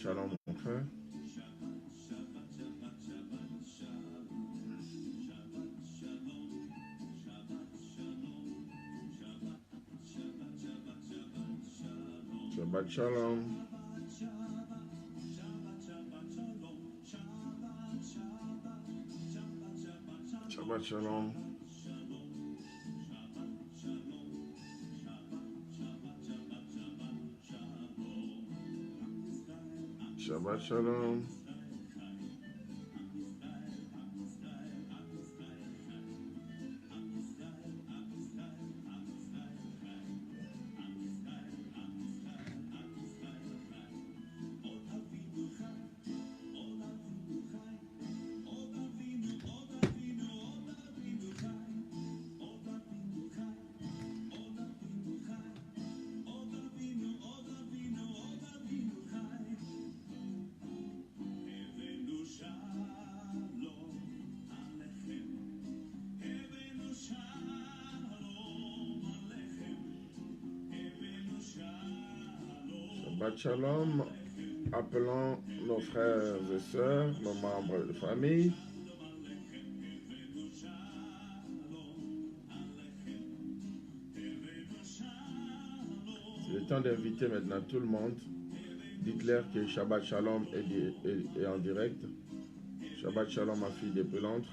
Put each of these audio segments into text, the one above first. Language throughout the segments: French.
Shalom, mon frère. Shabbat Shalom. Shabbat Shalom. Shabbat Shalom. Shabbat Shalom. Appelons nos frères et sœurs, nos membres de famille. C'est le temps d'inviter maintenant tout le monde. Dites-leur que Shabbat Shalom est en direct. Shabbat Shalom, ma fille des Pelantres.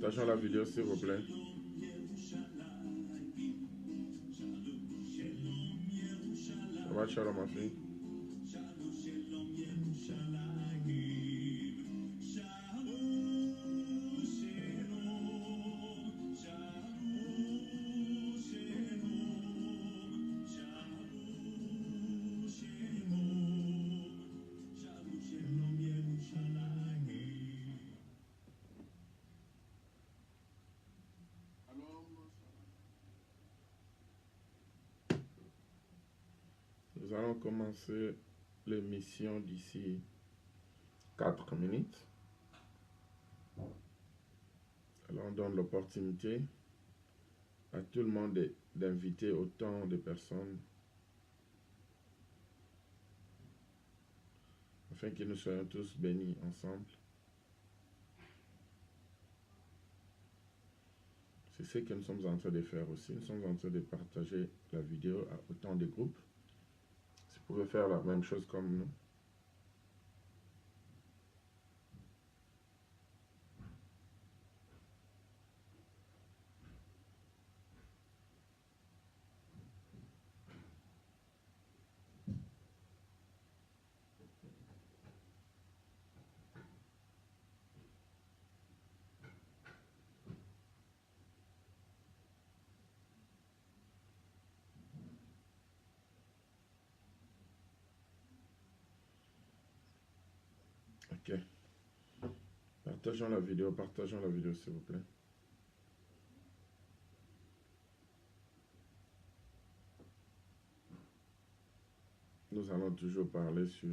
Partageons la vidéo, s'il vous plaît. Shabbat Shalom, ma fille. Nous allons commencer l'émission d'ici 4 minutes. Alors on donne l'opportunité à tout le monde d'inviter autant de personnes afin que nous soyons tous bénis ensemble. C'est ce que nous sommes en train de faire aussi. Nous sommes en train de partager la vidéo à autant de groupes. Si vous pouvez faire la même chose comme nous. Ok. Partageons la vidéo s'il vous plaît. Nous allons toujours parler sur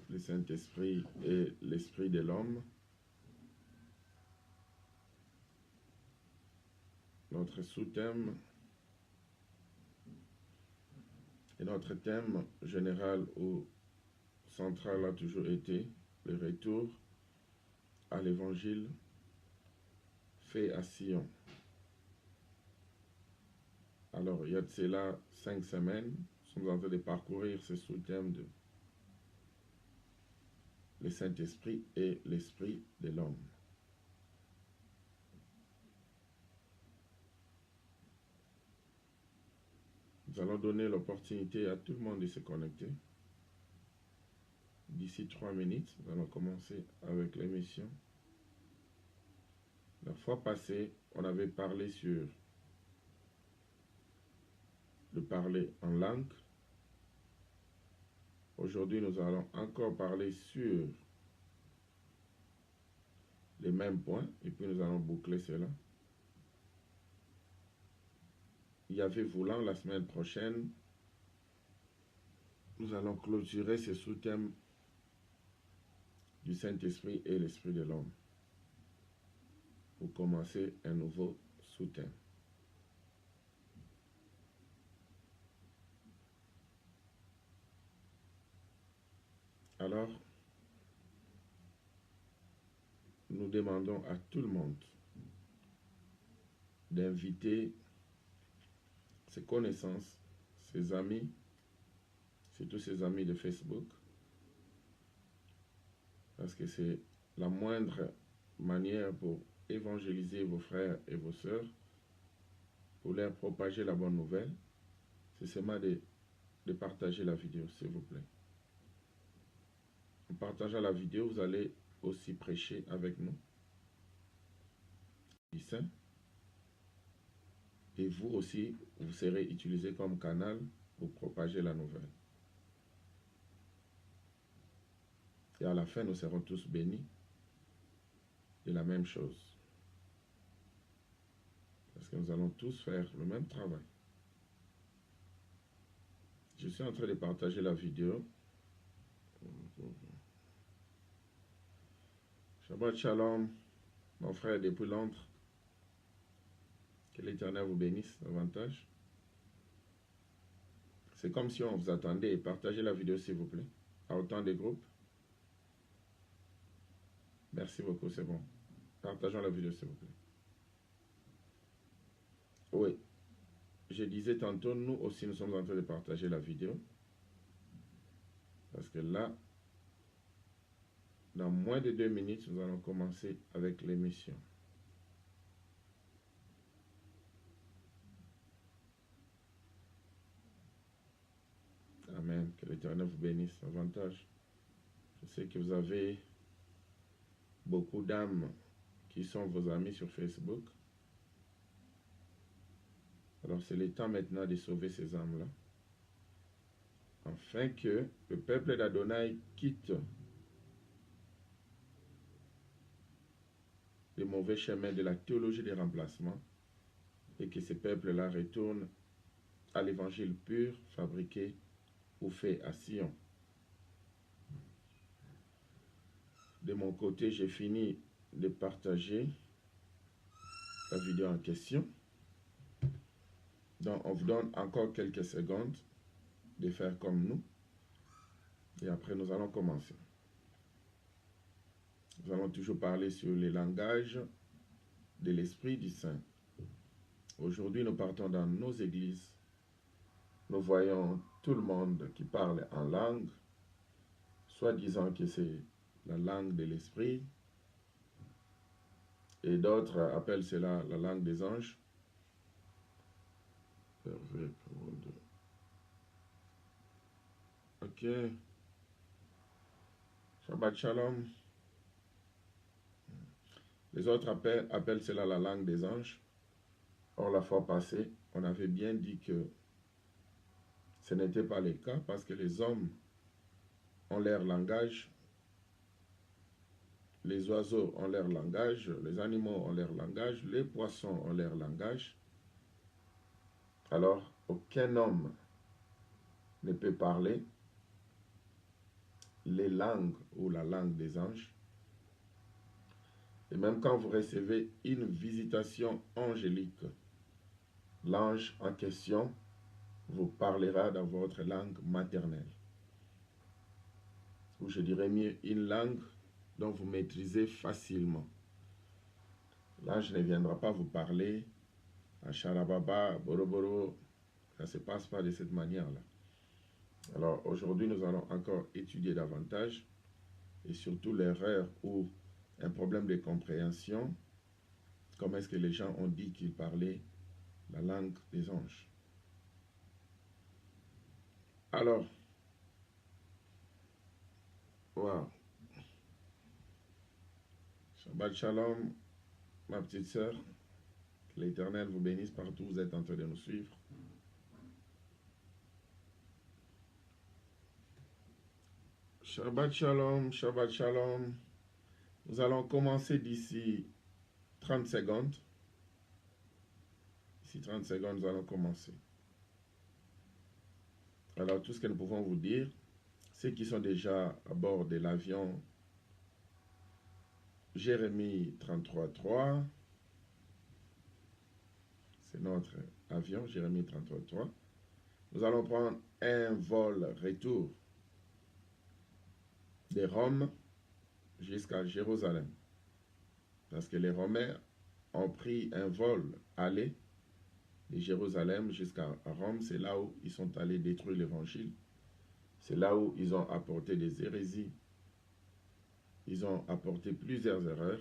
le Saint-Esprit et l'Esprit de l'homme. Notre sous-thème et notre thème général ou central a toujours été le retour à l'évangile fait à Sion. Alors, il y a de cela 5 semaines, nous sommes en train de parcourir ce sous-thème de le Saint-Esprit et l'Esprit de l'homme. Nous allons donner l'opportunité à tout le monde de se connecter. D'ici 3 minutes, nous allons commencer avec l'émission. La fois passée, on avait parlé sur le parler en langue. Aujourd'hui, nous allons encore parler sur les mêmes points et puis nous allons boucler cela. Yahvé voulant, la semaine prochaine, nous allons clôturer ce sous-thème du Saint-Esprit et l'Esprit de l'homme. pour commencer un nouveau sous-thème. Alors, nous demandons à tout le monde d'inviter ses connaissances, ses amis, surtout ses amis de Facebook, parce que c'est la moindre manière pour évangéliser vos frères et vos sœurs, pour leur propager la bonne nouvelle, c'est seulement de partager la vidéo, s'il vous plaît. En partageant la vidéo, vous allez aussi prêcher avec nous. Et vous aussi, vous serez utilisé comme canal pour propager la nouvelle. Et à la fin, nous serons tous bénis de la même chose. Parce que nous allons tous faire le même travail. Je suis en train de partager la vidéo. Shabbat Shalom, mon frère depuis Londres. Que l'Éternel vous bénisse davantage. C'est comme si on vous attendait. Partagez la vidéo s'il vous plaît. À autant de groupes. Merci beaucoup, c'est bon. Partageons la vidéo s'il vous plaît. Oui. Je disais tantôt, nous aussi nous sommes en train de partager la vidéo. Parce que là, dans moins de 2 minutes, nous allons commencer avec l'émission. Amen. Que l'Éternel vous bénisse davantage. Je sais que vous avez beaucoup d'âmes qui sont vos amis sur Facebook. Alors c'est le temps maintenant de sauver ces âmes-là. Afin que le peuple d'Adonai quitte le mauvais chemin de la théologie des remplacements et que ce peuple-là retourne à l'évangile pur, fabriqué ou fait à Sion. De mon côté, j'ai fini de partager la vidéo en question. Donc, on vous donne encore quelques secondes de faire comme nous. Et après, nous allons commencer. Nous allons toujours parler sur les langages de l'Esprit du Saint. Aujourd'hui, nous partons dans nos églises. Nous voyons tout le monde qui parle en langue, soit disant que c'est la langue de l'Esprit, et d'autres appellent cela la langue des anges. Ok. Shabbat Shalom. Les autres appellent cela la langue des anges. Or, la fois passée, on avait bien dit que ce n'était pas le cas parce que les hommes ont leur langage, les oiseaux ont leur langage, les animaux ont leur langage, les poissons ont leur langage. Alors, aucun homme ne peut parler les langues ou la langue des anges. Et même quand vous recevez une visitation angélique, l'ange en question vous parlera dans votre langue maternelle. Ou je dirais mieux, une langue dont vous maîtrisez facilement. L'ange ne viendra pas vous parler à Charababa, Boroboro. Ça ne se passe pas de cette manière-là. Alors aujourd'hui, nous allons encore étudier davantage et surtout l'erreur ou un problème de compréhension. Comment est-ce que les gens ont dit qu'ils parlaient la langue des anges? Alors, wow. Shabbat Shalom, ma petite sœur. Que l'Éternel vous bénisse partout où vous êtes en train de nous suivre. Shabbat Shalom, Shabbat Shalom. Nous allons commencer d'ici 30 secondes. D'ici 30 secondes, nous allons commencer. Alors, tout ce que nous pouvons vous dire, ceux qui sont déjà à bord de l'avion Jérémie 33.3, c'est notre avion, Jérémie 33. Nous allons prendre un vol retour de Rome jusqu'à Jérusalem. Parce que les Romains ont pris un vol aller de Jérusalem jusqu'à Rome. C'est là où ils sont allés détruire l'évangile. C'est là où ils ont apporté des hérésies. Ils ont apporté plusieurs erreurs.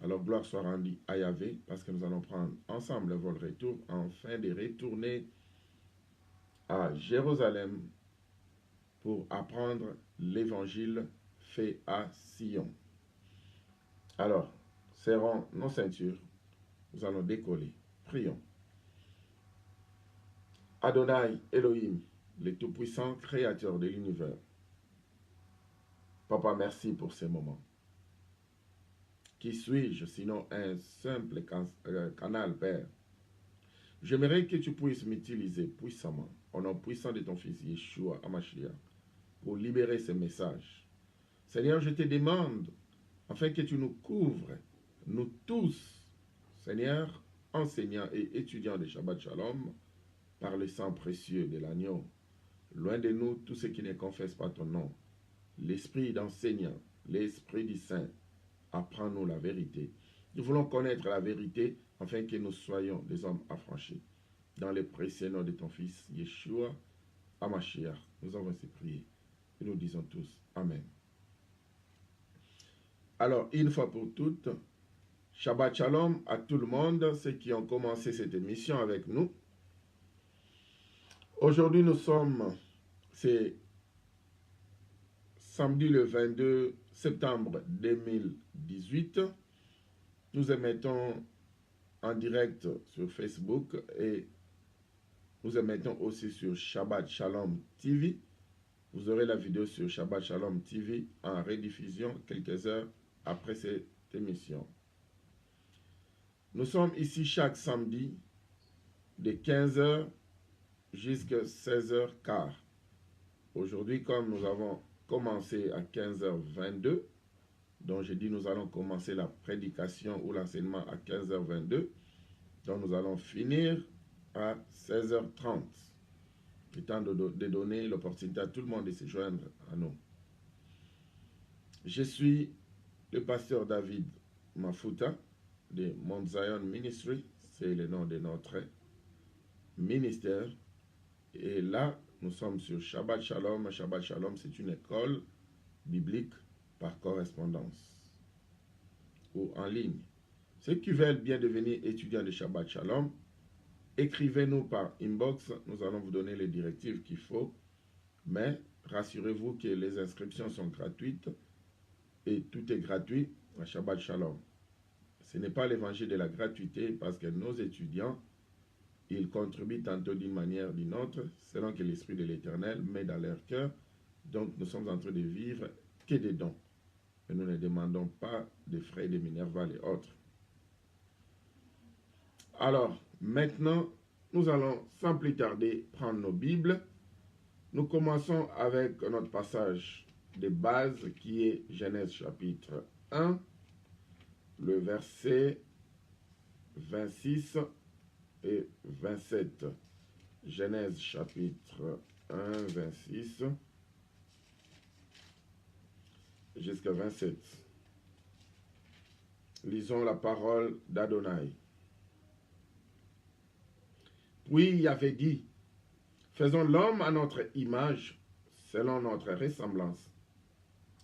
Alors gloire soit rendue à Yahvé, parce que nous allons prendre ensemble le vol retour afin de retourner à Jérusalem pour apprendre l'évangile fait à Sion. Alors, serrons nos ceintures, nous allons décoller. Prions. Adonai Elohim, le Tout-Puissant, Créateur de l'univers. Papa, merci pour ces moments. Qui suis-je sinon un simple canal, Père? J'aimerais que tu puisses m'utiliser puissamment, au nom puissant de ton Fils Yeshua HaMashiach, pour libérer ces messages. Seigneur, je te demande, afin que tu nous couvres, nous tous, Seigneur, enseignants et étudiants de Shabbat Shalom, par le sang précieux de l'agneau. Loin de nous, tous ceux qui ne confessent pas ton nom. L'esprit d'enseignant, l'esprit du Saint, apprends-nous la vérité. Nous voulons connaître la vérité afin que nous soyons des hommes affranchis. Dans le précieux nom de ton Fils, Yeshua HaMashiach, nous avons ainsi prié. Et nous disons tous Amen. Alors, une fois pour toutes, Shabbat Shalom à tout le monde, ceux qui ont commencé cette émission avec nous. Aujourd'hui, c'est samedi le 22 septembre 2018. Nous émettons en direct sur Facebook et nous émettons aussi sur Shabbat Shalom TV. Vous aurez la vidéo sur Shabbat Shalom TV en rediffusion quelques heures après cette émission. Nous sommes ici chaque samedi de 15h jusqu'à 16h15. Aujourd'hui, comme nous avons commencé à 15h22, donc j'ai dit nous allons commencer la prédication ou l'enseignement à 15h22, donc nous allons finir à 16h30, étant de donner l'opportunité à tout le monde de se joindre à nous. Je suis le pasteur David Mafuta de Mount Zion Ministry, c'est le nom de notre ministère. Et là, nous sommes sur Shabbat Shalom. Shabbat Shalom, c'est une école biblique par correspondance ou en ligne. Ceux qui veulent bien devenir étudiants de Shabbat Shalom, écrivez-nous par inbox. Nous allons vous donner les directives qu'il faut. Mais rassurez-vous que les inscriptions sont gratuites et tout est gratuit à Shabbat Shalom. Ce n'est pas l'évangile de la gratuité parce que nos étudiants, ils contribuent tantôt d'une manière ou d'une autre, selon que l'Esprit de l'Éternel met dans leur cœur. Donc nous sommes en train de vivre que des dons. Et nous ne demandons pas de frais de Minerval et autres. Alors, maintenant, nous allons sans plus tarder prendre nos Bibles. Nous commençons avec notre passage de base qui est Genèse chapitre 1, le verset 26 et 27. Genèse chapitre 1, 26 jusqu'à 27. Lisons la parole d'Adonai. Puis il avait dit, faisons l'homme à notre image, selon notre ressemblance,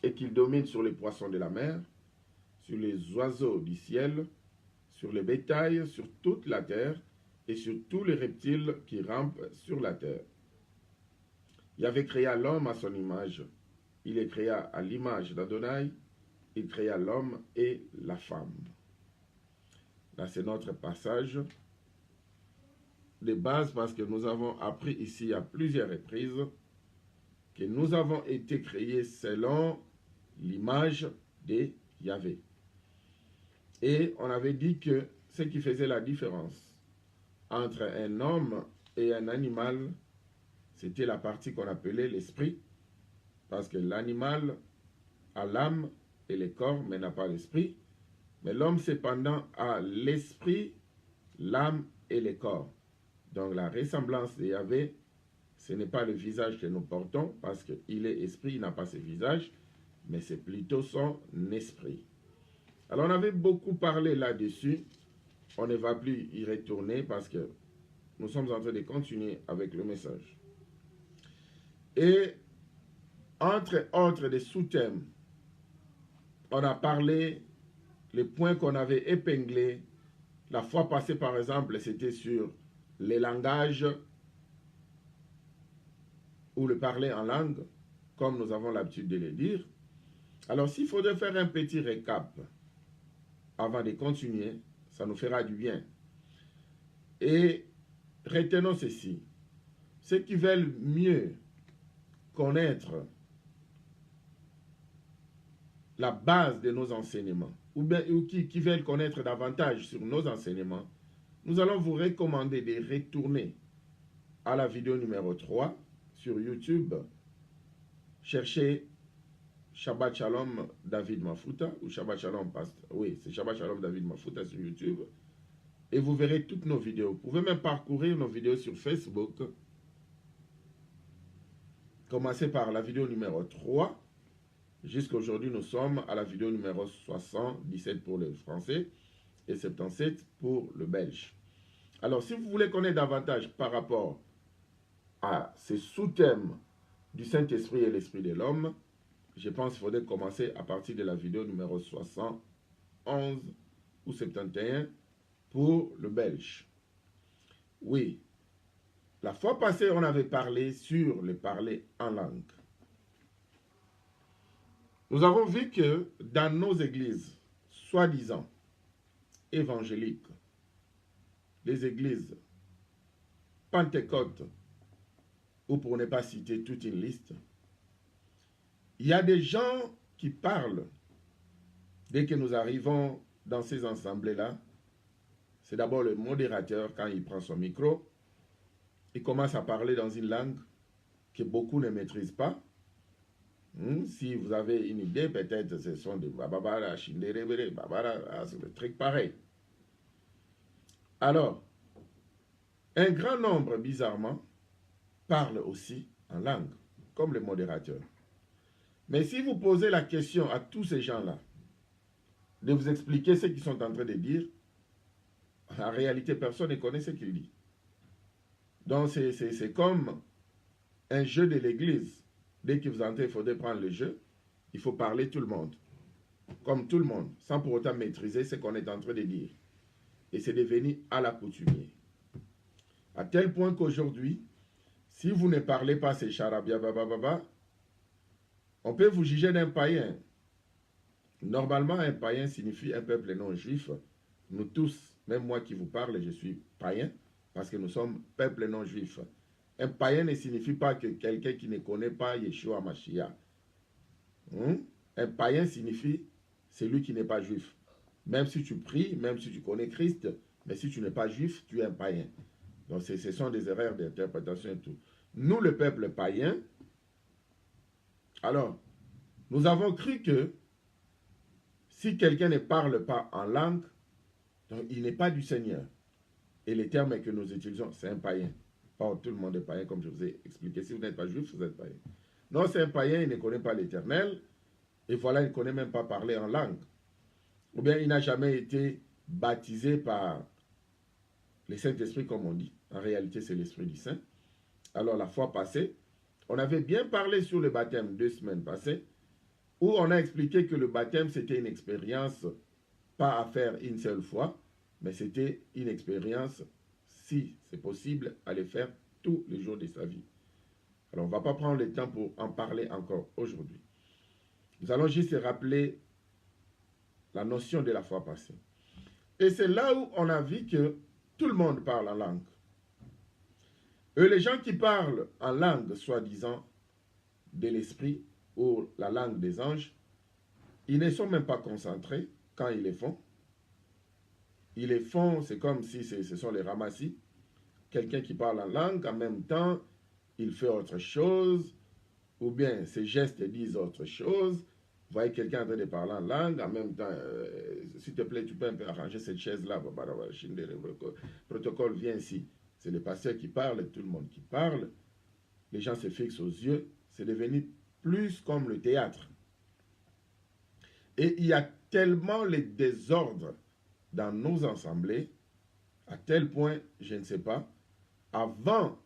et qu'il domine sur les poissons de la mer, sur les oiseaux du ciel, sur le bétail, sur toute la terre, et sur tous les reptiles qui rampent sur la terre. Yahvé créa l'homme à son image. Il les créa à l'image d'Adonai. Il créa l'homme et la femme. Là, c'est notre passage de base parce que nous avons appris ici à plusieurs reprises que nous avons été créés selon l'image de Yahvé. Et on avait dit que ce qui faisait la différence entre un homme et un animal, c'était la partie qu'on appelait l'esprit, parce que l'animal a l'âme et le corps, mais n'a pas l'esprit. Mais l'homme, cependant, a l'esprit, l'âme et le corps. Donc la ressemblance de Yahvé, ce n'est pas le visage que nous portons, parce qu'il est esprit, il n'a pas ce visage, mais c'est plutôt son esprit. Alors on avait beaucoup parlé là-dessus, on ne va plus y retourner parce que nous sommes en train de continuer avec le message. Et entre autres des sous-thèmes, on a parlé, les points qu'on avait épinglés, la fois passée par exemple, c'était sur les langages ou le parler en langue, comme nous avons l'habitude de le dire. Alors s'il faudrait faire un petit récap avant de continuer, ça nous fera du bien. Et retenons ceci, ceux qui veulent mieux connaître la base de nos enseignements, ou qui veulent connaître davantage sur nos enseignements, nous allons vous recommander de retourner à la vidéo numéro 3 sur YouTube. Cherchez Shabbat Shalom David Mafuta, ou Shabbat Shalom Pasteur. Oui, c'est Shabbat Shalom David Mafuta sur YouTube. Et vous verrez toutes nos vidéos. Vous pouvez même parcourir nos vidéos sur Facebook. Commencez par la vidéo numéro 3. Jusqu'à aujourd'hui, nous sommes à la vidéo numéro 77 pour le français et 77 pour le belge. Alors, si vous voulez connaître davantage par rapport à ces sous-thèmes du Saint-Esprit et l'Esprit de l'homme, je pense qu'il faudrait commencer à partir de la vidéo numéro 71 ou 71 pour le belge. Oui, la fois passée, on avait parlé sur le parler en langue. Nous avons vu que dans nos églises, soi-disant évangéliques, les églises pentecôtes, ou pour ne pas citer toute une liste, il y a des gens qui parlent. Dès que nous arrivons dans ces assemblées-là, c'est d'abord le modérateur, quand il prend son micro, il commence à parler dans une langue que beaucoup ne maîtrisent pas. Si vous avez une idée, peut-être ce sont des bababara, shinderebere, babara, c'est des trucs pareils. Alors, un grand nombre, bizarrement, parle aussi en langue, comme le modérateur. Mais si vous posez la question à tous ces gens-là, de vous expliquer ce qu'ils sont en train de dire, en réalité, personne ne connaît ce qu'il dit. Donc, c'est comme un jeu de l'église. Dès que vous entrez, il faudrait prendre le jeu. Il faut parler tout le monde. Comme tout le monde, sans pour autant maîtriser ce qu'on est en train de dire. Et c'est devenu à l'accoutumée. À tel point qu'aujourd'hui, si vous ne parlez pas ces charabia bababa, on peut vous juger d'un païen. Normalement, un païen signifie un peuple non juif. Nous tous, même moi qui vous parle, je suis païen, parce que nous sommes peuple non juif. Un païen ne signifie pas que quelqu'un qui ne connaît pas Yeshua Mashiach. Un païen signifie celui qui n'est pas juif. Même si tu pries, même si tu connais Christ, mais si tu n'es pas juif, tu es un païen. Donc ce sont des erreurs d'interprétation et tout. Nous, le peuple païen, alors, nous avons cru que si quelqu'un ne parle pas en langue, donc il n'est pas du Seigneur. Et les termes que nous utilisons, c'est un païen. Pas tout le monde est païen, comme je vous ai expliqué. Si vous n'êtes pas juif, vous êtes païen. Non, c'est un païen, il ne connaît pas l'Éternel. Et voilà, il ne connaît même pas parler en langue. Ou bien il n'a jamais été baptisé par le Saint-Esprit, comme on dit. En réalité, c'est l'Esprit du Saint. Alors, la fois passée, on avait bien parlé sur le baptême 2 semaines passées, où on a expliqué que le baptême, c'était une expérience, pas à faire une seule fois, mais c'était une expérience, si c'est possible, à le faire tous les jours de sa vie. Alors, on ne va pas prendre le temps pour en parler encore aujourd'hui. Nous allons juste rappeler la notion de la fois passée. Et c'est là où on a vu que tout le monde parle en langue. Et les gens qui parlent en langue, soi-disant, de l'esprit ou la langue des anges, ils ne sont même pas concentrés quand ils les font. Ils les font, c'est comme si ce sont les ramassis. Quelqu'un qui parle en langue, en même temps, il fait autre chose, ou bien ses gestes disent autre chose, Vous voyez quelqu'un en train de parler en langue, en même temps, s'il te plaît, tu peux un peu arranger cette chaise-là. Le protocole vient ici. C'est le pasteur qui parle, tout le monde qui parle. Les gens se fixent aux yeux. C'est devenu plus comme le théâtre. Et il y a tellement les désordres dans nos assemblées, à tel point, je ne sais pas, avant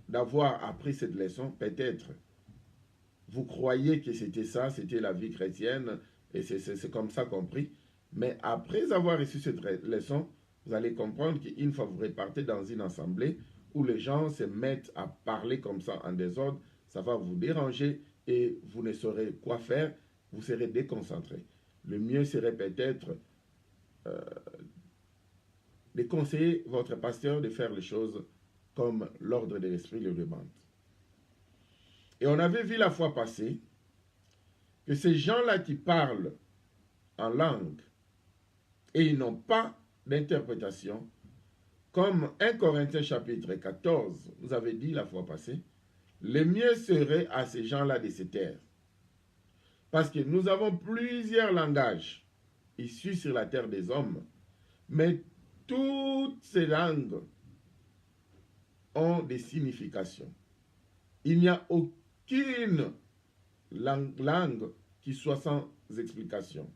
d'avoir appris cette leçon, peut-être, vous croyez que c'était ça, c'était la vie chrétienne, et c'est comme ça compris. Mais après avoir reçu cette leçon, vous allez comprendre qu'une fois que vous repartez dans une assemblée où les gens se mettent à parler comme ça en désordre, ça va vous déranger et vous ne saurez quoi faire, vous serez déconcentré. Le mieux serait peut-être de conseiller votre pasteur de faire les choses comme l'ordre de l'esprit le demande. Et on avait vu la fois passée que ces gens-là qui parlent en langue et ils n'ont pas d'interprétation, comme 1 Corinthiens chapitre 14, vous avez dit la fois passée, le mieux serait à ces gens-là de se taire. Parce que nous avons plusieurs langages issus sur la terre des hommes, mais toutes ces langues ont des significations. Il n'y a aucune langue qui soit sans explication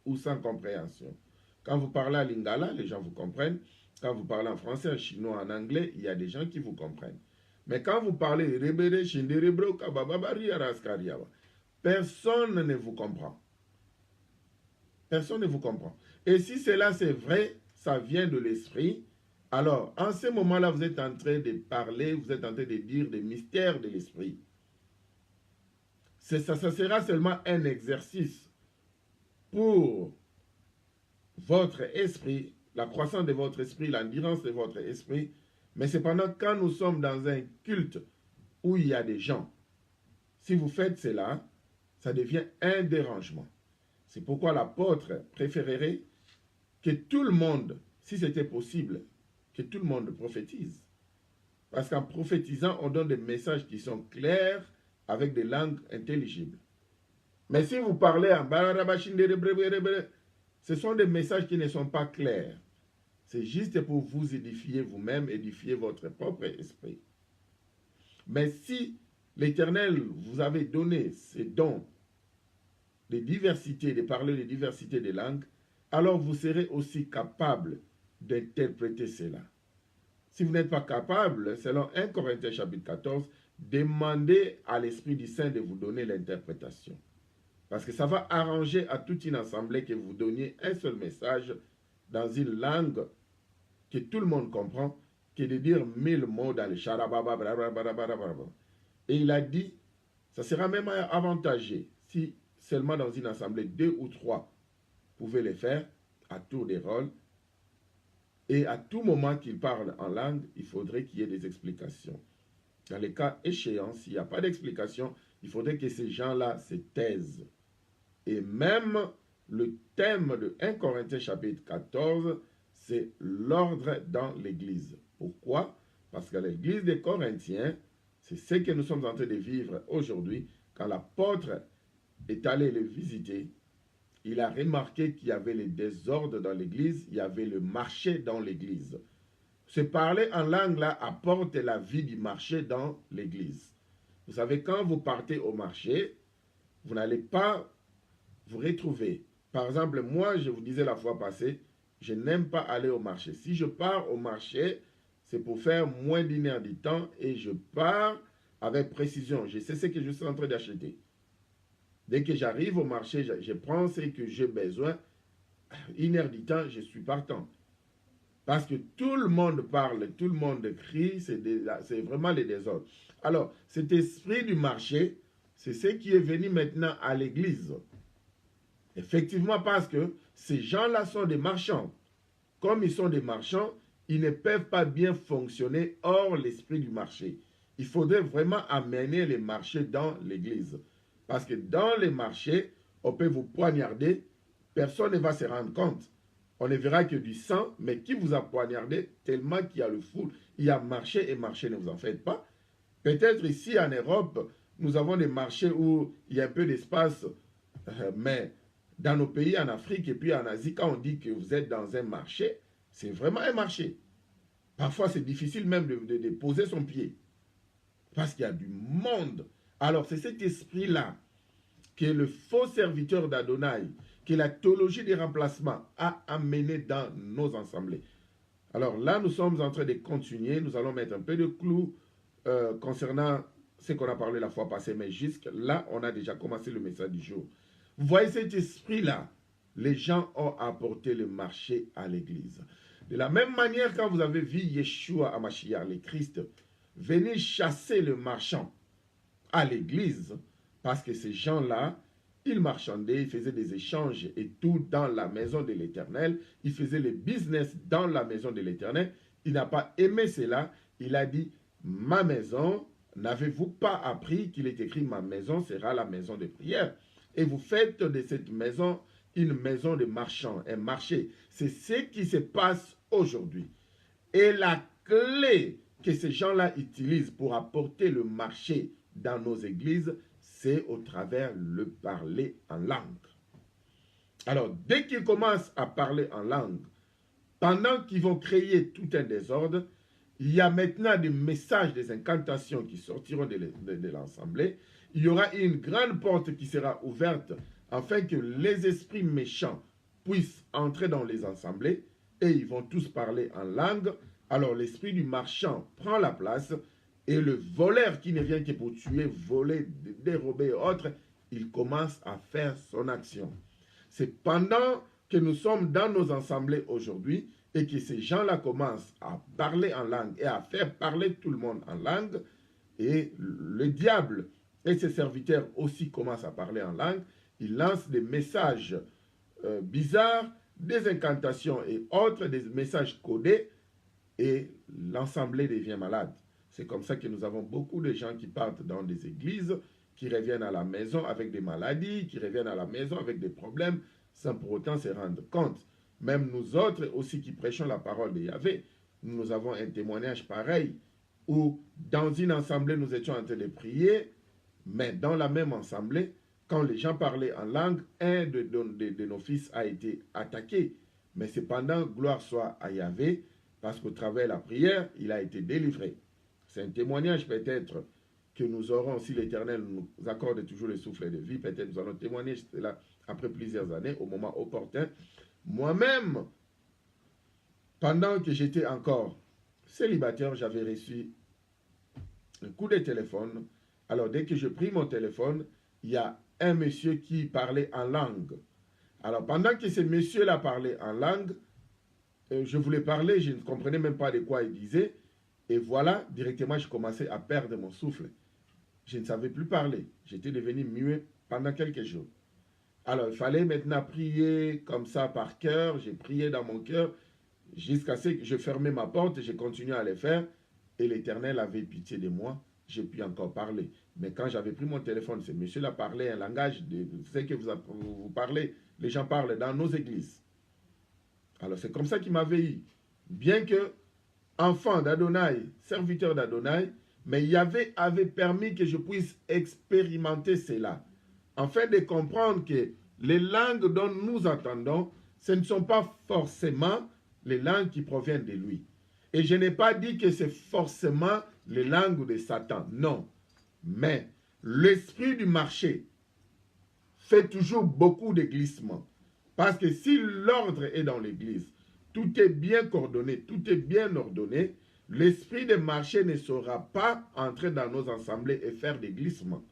ou sans compréhension. Quand vous parlez à lingala, les gens vous comprennent. Quand vous parlez en français, en chinois, en anglais, il y a des gens qui vous comprennent. Mais quand vous parlez personne ne vous comprend. Personne ne vous comprend. Et si cela c'est vrai, ça vient de l'esprit, alors en ce moment-là, vous êtes en train de parler, vous êtes en train de dire des mystères de l'esprit. Ça sera seulement un exercice pour votre esprit, la croissance de votre esprit, l'endurance de votre esprit. Mais cependant, quand nous sommes dans un culte où il y a des gens, si vous faites cela, ça devient un dérangement. C'est pourquoi l'apôtre préférerait que tout le monde, si c'était possible, que tout le monde prophétise. Parce qu'en prophétisant, on donne des messages qui sont clairs avec des langues intelligibles. Mais si vous parlez en ce sont des messages qui ne sont pas clairs. C'est juste pour vous édifier vous-même, édifier votre propre esprit. Mais si l'Éternel vous avait donné ces dons de diversité, de parler de diversité de langues, alors vous serez aussi capable d'interpréter cela. Si vous n'êtes pas capable, selon 1 Corinthiens chapitre 14, demandez à l'Esprit du Saint de vous donner l'interprétation. Parce que ça va arranger à toute une assemblée que vous donniez un seul message dans une langue que tout le monde comprend, que de dire 1000 mots dans le charababa. Et il a dit, ça sera même avantageux si seulement dans une assemblée 2 ou 3 pouvaient le faire à tour de rôle. Et à tout moment qu'il parle en langue, il faudrait qu'il y ait des explications. Dans les cas échéants, s'il n'y a pas d'explication, il faudrait que ces gens-là se taisent. Et même le thème de 1 Corinthiens chapitre 14, c'est l'ordre dans l'Église. Pourquoi? Parce que l'Église des Corinthiens, c'est ce que nous sommes en train de vivre aujourd'hui. Quand l'apôtre est allé le visiter, il a remarqué qu'il y avait les désordres dans l'Église, il y avait le marché dans l'Église. Se parler en langue là apporte la vie du marché dans l'Église. Vous savez, quand vous partez au marché, vous n'allez pas vous retrouver. Par exemple, moi, je vous disais la fois passée, je n'aime pas aller au marché. Si je pars au marché, c'est pour faire moins d'une heure du temps et je pars avec précision. Je sais ce que je suis en train d'acheter. Dès que j'arrive au marché, je prends ce que j'ai besoin. Une heure du temps, je suis partant. Parce que tout le monde parle, tout le monde crie, c'est vraiment les désordres. Alors, cet esprit du marché, c'est ce qui est venu maintenant à l'église. Effectivement, parce que ces gens-là sont des marchands. Comme ils sont des marchands, ils ne peuvent pas bien fonctionner hors l'esprit du marché. Il faudrait vraiment amener les marchés dans l'église. Parce que dans les marchés, on peut vous poignarder, personne ne va se rendre compte. On ne verra que du sang, mais qui vous a poignardé tellement qu'il y a le fou. Il y a marché et marché, ne vous en faites pas. Peut-être ici en Europe, nous avons des marchés où il y a un peu d'espace Mais dans nos pays en Afrique et puis en Asie, quand on dit que vous êtes dans un marché, c'est vraiment un marché. Parfois, c'est difficile même de poser son pied. Parce qu'il y a du monde. Alors, c'est cet esprit-là que le faux serviteur d'Adonai, que la théologie des remplacements a amené dans nos assemblées. Alors là, nous sommes en train de continuer. Nous allons mettre un peu de clou concernant ce qu'on a parlé la fois passée. Mais jusque là, on a déjà commencé le message du jour. Vous voyez cet esprit-là. Les gens ont apporté le marché à l'église. De la même manière, quand vous avez vu Yeshua Hamashiach, le Christ, venir chasser le marchand à l'église, parce que ces gens-là, ils marchandaient, ils faisaient des échanges et tout dans la maison de l'Éternel. Ils faisaient le business dans la maison de l'Éternel. Il n'a pas aimé cela. Il a dit, ma maison, n'avez-vous pas appris qu'il est écrit, ma maison sera la maison de prière. Et vous faites de cette maison une maison de marchands, un marché. C'est ce qui se passe aujourd'hui. Et la clé que ces gens-là utilisent pour apporter le marché dans nos églises, c'est au travers le parler en langue. Alors, dès qu'ils commencent à parler en langue, pendant qu'ils vont créer tout un désordre, il y a maintenant des messages, des incantations qui sortiront de l'assemblée. Il y aura une grande porte qui sera ouverte afin que les esprits méchants puissent entrer dans les assemblées et ils vont tous parler en langue. Alors l'esprit du marchand prend la place et le voleur qui ne vient que pour tuer, voler, dérober et autres, il commence à faire son action. C'est pendant que nous sommes dans nos assemblées aujourd'hui et que ces gens-là commencent à parler en langue et à faire parler tout le monde en langue, et le diable et ses serviteurs aussi commencent à parler en langue, ils lancent des messages bizarres, des incantations et autres, des messages codés, et l'assemblée devient malade. C'est comme ça que nous avons beaucoup de gens qui partent dans des églises, qui reviennent à la maison avec des maladies, qui reviennent à la maison avec des problèmes, sans pour autant se rendre compte. Même nous autres aussi qui prêchons la parole de Yahvé, nous avons un témoignage pareil, où dans une assemblée nous étions en train de prier, mais dans la même assemblée, quand les gens parlaient en langue, un de nos fils a été attaqué. Mais cependant, gloire soit à Yahvé, parce qu'au travers de la prière, il a été délivré. C'est un témoignage peut-être que nous aurons, si l'Éternel nous accorde toujours le souffle de vie, peut-être nous allons témoigner cela après plusieurs années, au moment opportun. Moi-même, pendant que j'étais encore célibataire, j'avais reçu un coup de téléphone. Alors dès que je pris mon téléphone, il y a un monsieur qui parlait en langue. Alors pendant que ce monsieur-là parlait en langue, je voulais parler, je ne comprenais même pas de quoi il disait. Et voilà, directement, je commençais à perdre mon souffle. Je ne savais plus parler. J'étais devenu muet pendant quelques jours. Alors, il fallait maintenant prier comme ça par cœur. J'ai prié dans mon cœur jusqu'à ce que je fermais ma porte. J'ai continué à le faire. Et l'Éternel avait pitié de moi. J'ai pu encore parler. Mais quand j'avais pris mon téléphone, ce monsieur-là parlait un langage de ce que vous parlez. Les gens parlent dans nos églises. Alors, c'est comme ça qu'il m'avait eu. Bien que enfant d'Adonai, serviteur d'Adonai, mais Yahvé avait permis que je puisse expérimenter cela, afin de comprendre que les langues dont nous entendons, ce ne sont pas forcément les langues qui proviennent de lui. Et je n'ai pas dit que c'est forcément les langues de Satan, non. Mais l'esprit du marché fait toujours beaucoup de glissements. Parce que si l'ordre est dans l'église, tout est bien coordonné, tout est bien ordonné, l'esprit de marché ne saura pas entrer dans nos assemblées et faire des glissements.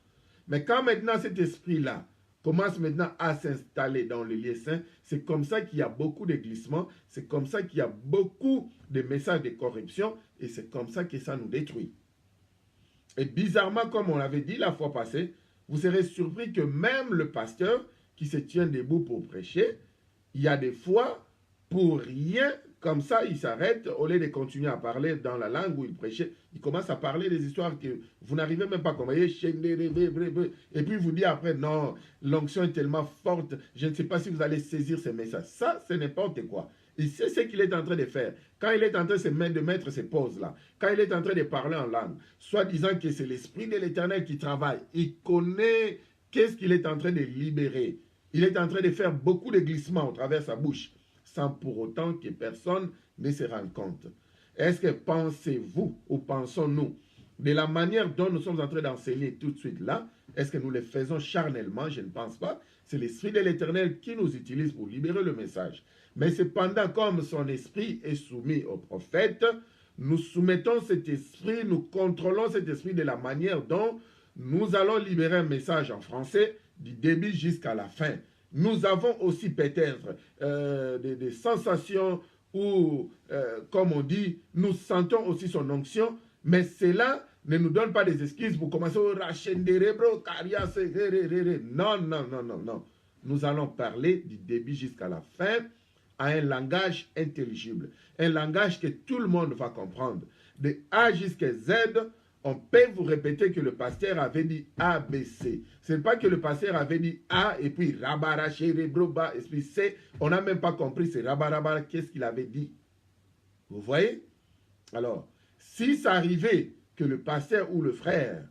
Mais quand maintenant cet esprit-là commence maintenant à s'installer dans le lieu saint, c'est comme ça qu'il y a beaucoup de glissements, c'est comme ça qu'il y a beaucoup de messages de corruption, et c'est comme ça que ça nous détruit. Et bizarrement, comme on l'avait dit la fois passée, vous serez surpris que même le pasteur qui se tient debout pour prêcher, il y a des fois, pour rien, comme ça, il s'arrête, au lieu de continuer à parler dans la langue où il prêchait, il commence à parler des histoires que vous n'arrivez même pas à comprendre. Et puis vous dit après, non, l'onction est tellement forte, je ne sais pas si vous allez saisir ces messages. Ça, c'est n'importe quoi. Il sait ce qu'il est en train de faire. Quand il est en train de mettre ces pauses-là, quand il est en train de parler en langue, soit disant que c'est l'Esprit de l'Éternel qui travaille, il connaît qu'est-ce qu'il est en train de libérer? Il est en train de faire beaucoup de glissements au travers de sa bouche, sans pour autant que personne ne se rende compte. Est-ce que pensez-vous ou pensons-nous de la manière dont nous sommes en train d'enseigner tout de suite là? Est-ce que nous le faisons charnellement? Je ne pense pas. C'est l'Esprit de l'Éternel qui nous utilise pour libérer le message. Mais cependant, comme son esprit est soumis au prophète, nous soumettons cet esprit, nous contrôlons cet esprit de la manière dont nous allons libérer un message en français du début jusqu'à la fin. Nous avons aussi peut-être des sensations ou, comme on dit, nous sentons aussi son onction, mais cela ne nous donne pas des excuses pour commencer à non, non, non, non, non. Nous allons parler du début jusqu'à la fin à un langage intelligible, un langage que tout le monde va comprendre. De A jusqu'à Z, on peut vous répéter que le pasteur avait dit A, B, C. Ce n'est pas que le pasteur avait dit A et puis rabara, chérebroba, et puis C. On n'a même pas compris c'est rabarabara, qu'est-ce qu'il avait dit. Vous voyez? Alors, si ça arrivait que le pasteur ou le frère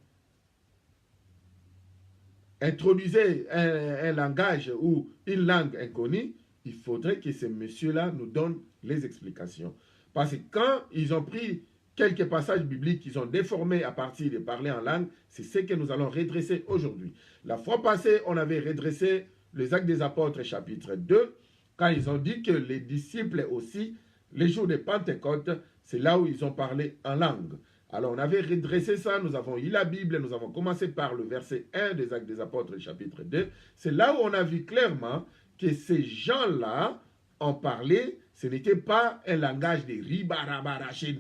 introduisait un langage ou une langue inconnue, il faudrait que ces messieurs-là nous donnent les explications. Parce que quand ils ont pris quelques passages bibliques qu'ils ont déformés à partir de parler en langue, c'est ce que nous allons redresser aujourd'hui. La fois passée, on avait redressé les Actes des Apôtres chapitre 2, quand ils ont dit que les disciples aussi, les jours de Pentecôte, c'est là où ils ont parlé en langue. Alors on avait redressé ça, nous avons eu la Bible, nous avons commencé par le verset 1 des Actes des Apôtres chapitre 2. C'est là où on a vu clairement que ces gens-là ont parlé, ce n'était pas un langage de ribarabaraché,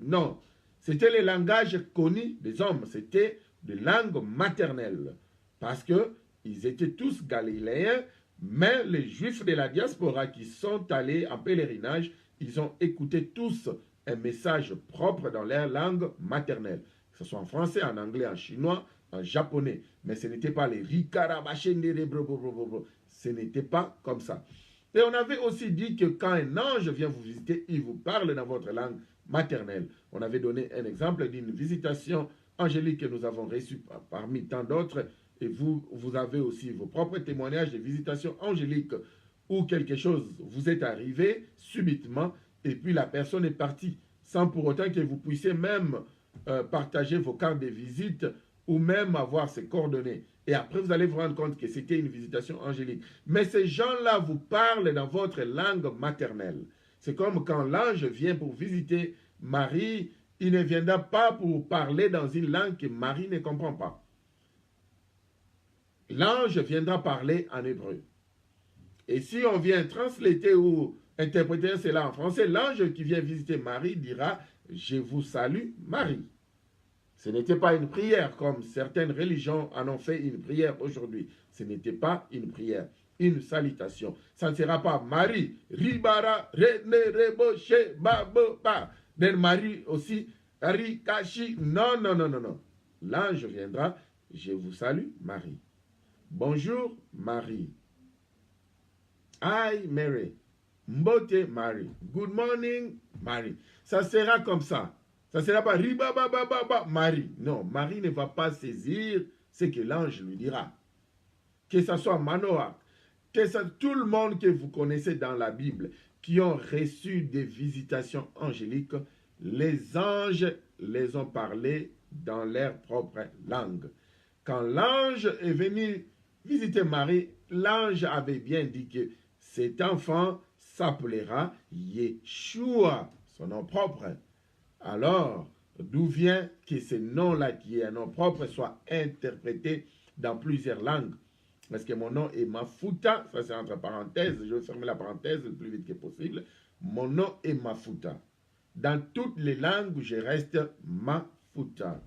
non, c'était le langage connu des hommes, c'était de langue maternelle, parce qu'ils étaient tous galiléens, mais les juifs de la diaspora qui sont allés en pèlerinage, ils ont écouté tous un message propre dans leur langue maternelle, que ce soit en français, en anglais, en chinois, en japonais, mais ce n'était pas les rikarabashende, ce n'était pas comme ça. Et on avait aussi dit que quand un ange vient vous visiter, il vous parle dans votre langue maternelle. On avait donné un exemple d'une visitation angélique que nous avons reçue parmi tant d'autres, et vous avez aussi vos propres témoignages de visitations angéliques où quelque chose vous est arrivé subitement, et puis la personne est partie, sans pour autant que vous puissiez même partager vos cartes de visite ou même avoir ses coordonnées. Et après, vous allez vous rendre compte que c'était une visitation angélique. Mais ces gens-là vous parlent dans votre langue maternelle. C'est comme quand l'ange vient pour visiter Marie, il ne viendra pas pour parler dans une langue que Marie ne comprend pas. L'ange viendra parler en hébreu. Et si on vient translater ou interpréter cela en français, l'ange qui vient visiter Marie dira « Je vous salue Marie ». Ce n'était pas une prière comme certaines religions en ont fait une prière aujourd'hui. Ce n'était pas une prière, une salutation. Ça ne sera pas Marie, Ribara, Rene, Rebo, She, Babo, Ba. Marie aussi, Rikashi. Non, non, non, non, non. L'ange viendra, je vous salue Marie. Bonjour Marie. Hi Mary. Mbote Marie. Good morning Marie. Ça sera comme ça. Ça ne sera pas Ribabababa Marie. Non, Marie ne va pas saisir ce que l'ange lui dira. Que ce soit Manoah, que ce soit tout le monde que vous connaissez dans la Bible, qui ont reçu des visitations angéliques, les anges les ont parlé dans leur propre langue. Quand l'ange est venu visiter Marie, l'ange avait bien dit que cet enfant s'appellera Yeshua, son nom propre. Alors, d'où vient que ce nom-là, qui est un nom propre, soit interprété dans plusieurs langues? Parce que mon nom est Mafuta, ça c'est entre parenthèses, je vais fermer la parenthèse le plus vite que possible. Mon nom est Mafuta. Dans toutes les langues, je reste Mafuta.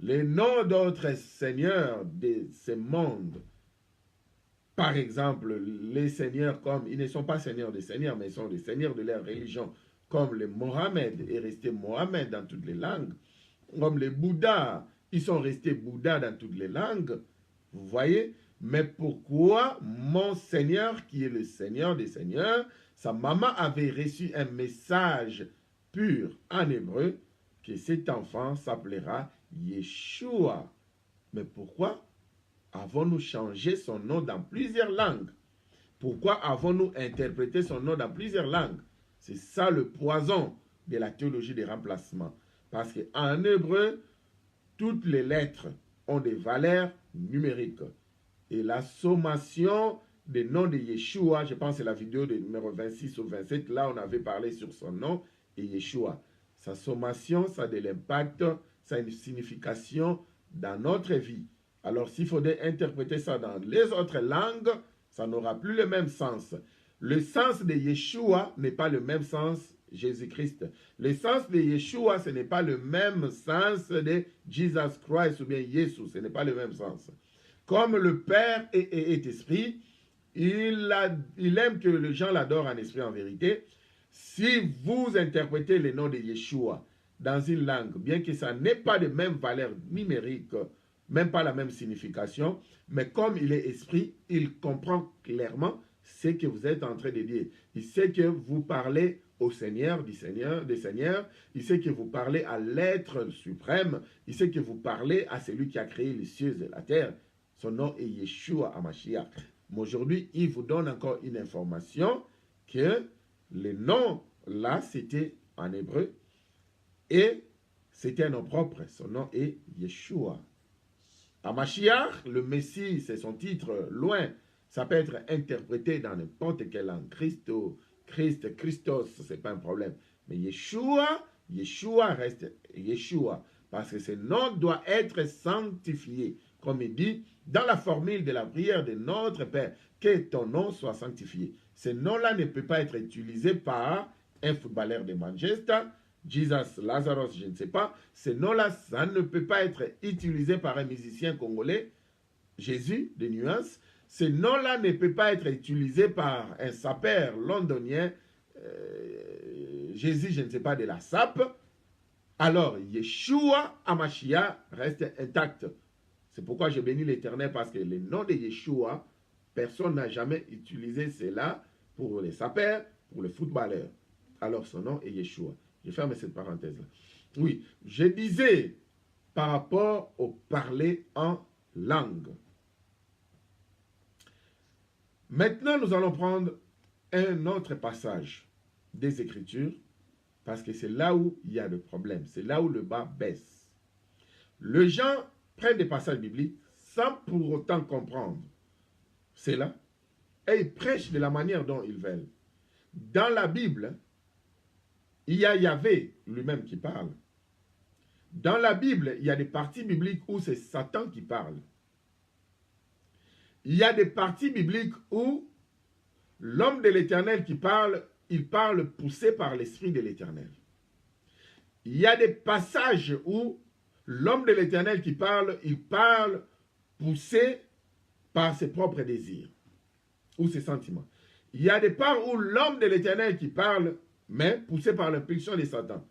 Les noms d'autres seigneurs de ce monde, par exemple, les seigneurs comme, ils ne sont pas seigneurs des seigneurs, mais ils sont des seigneurs de leur religion, comme le Mohammed est resté Mohammed dans toutes les langues, comme les Bouddhas, ils sont restés Bouddha dans toutes les langues, vous voyez? Mais pourquoi mon Seigneur, qui est le Seigneur des Seigneurs, sa maman avait reçu un message pur en hébreu, que cet enfant s'appellera Yeshua. Mais pourquoi? avons-nous changé son nom dans plusieurs langues? Pourquoi avons-nous interprété son nom dans plusieurs langues? C'est ça le poison de la théologie des remplacements. Parce qu'en hébreu, toutes les lettres ont des valeurs numériques. Et la sommation des noms de Yeshua, je pense que c'est la vidéo de numéro 26 ou 27, là on avait parlé sur son nom et Yeshua. Sa sommation, ça a de l'impact, ça a une signification dans notre vie. Alors s'il faudrait interpréter ça dans les autres langues, ça n'aura plus le même sens. Le sens de Yeshua n'est pas le même sens Jésus-Christ. Le sens de Yeshua, ce n'est pas le même sens de Jesus Christ ou bien Jésus. Ce n'est pas le même sens. Comme le Père est esprit, il aime que les gens l'adorent en esprit en vérité. Si vous interprétez le nom de Yeshua dans une langue, bien que ça n'ait pas de même valeur numérique, même pas la même signification, mais comme il est esprit, il comprend clairement ce que vous êtes en train de dire. Il sait que vous parlez au Seigneur, des Seigneurs, il sait que vous parlez à l'être suprême, il sait que vous parlez à celui qui a créé les cieux et la terre. Son nom est Yeshua HaMashiach. Mais aujourd'hui, il vous donne encore une information que le nom là, c'était en hébreu et c'était un nom propre. Son nom est Yeshua. HaMashiach, le Messie, c'est son titre loin. Ça peut être interprété dans n'importe quelle langue. Christos, ce n'est pas un problème. Mais Yeshua reste Yeshua. Parce que ce nom doit être sanctifié. Comme il dit, dans la formule de la prière de notre Père, que ton nom soit sanctifié. Ce nom-là ne peut pas être utilisé par un footballeur de Manchester, Jesus, Lazarus, je ne sais pas. Ce nom-là, ça ne peut pas être utilisé par un musicien congolais, Jésus, de nuances. Ce nom-là ne peut pas être utilisé par un sapeur londonien, Jésus, je ne sais pas, de la SAP. Alors, Yeshua HaMashiach reste intact. C'est pourquoi je bénis l'Éternel, parce que le nom de Yeshua, personne n'a jamais utilisé cela pour les sapeurs, pour les footballeurs. Alors, son nom est Yeshua. Je ferme cette parenthèse-là. Oui, je disais par rapport au parler en langue. Maintenant, nous allons prendre un autre passage des Écritures, parce que c'est là où il y a le problème, c'est là où le bas baisse. Les gens prennent des passages bibliques sans pour autant comprendre cela, et ils prêchent de la manière dont ils veulent. Dans la Bible, il y a Yahvé lui-même qui parle. Dans la Bible, il y a des parties bibliques où c'est Satan qui parle. Il y a des parties bibliques où l'homme de l'Éternel qui parle, il parle poussé par l'Esprit de l'Éternel. Il y a des passages où l'homme de l'Éternel qui parle, il parle poussé par ses propres désirs ou ses sentiments. Il y a des parts où l'homme de l'Éternel qui parle, mais poussé par l'impulsion de Satan.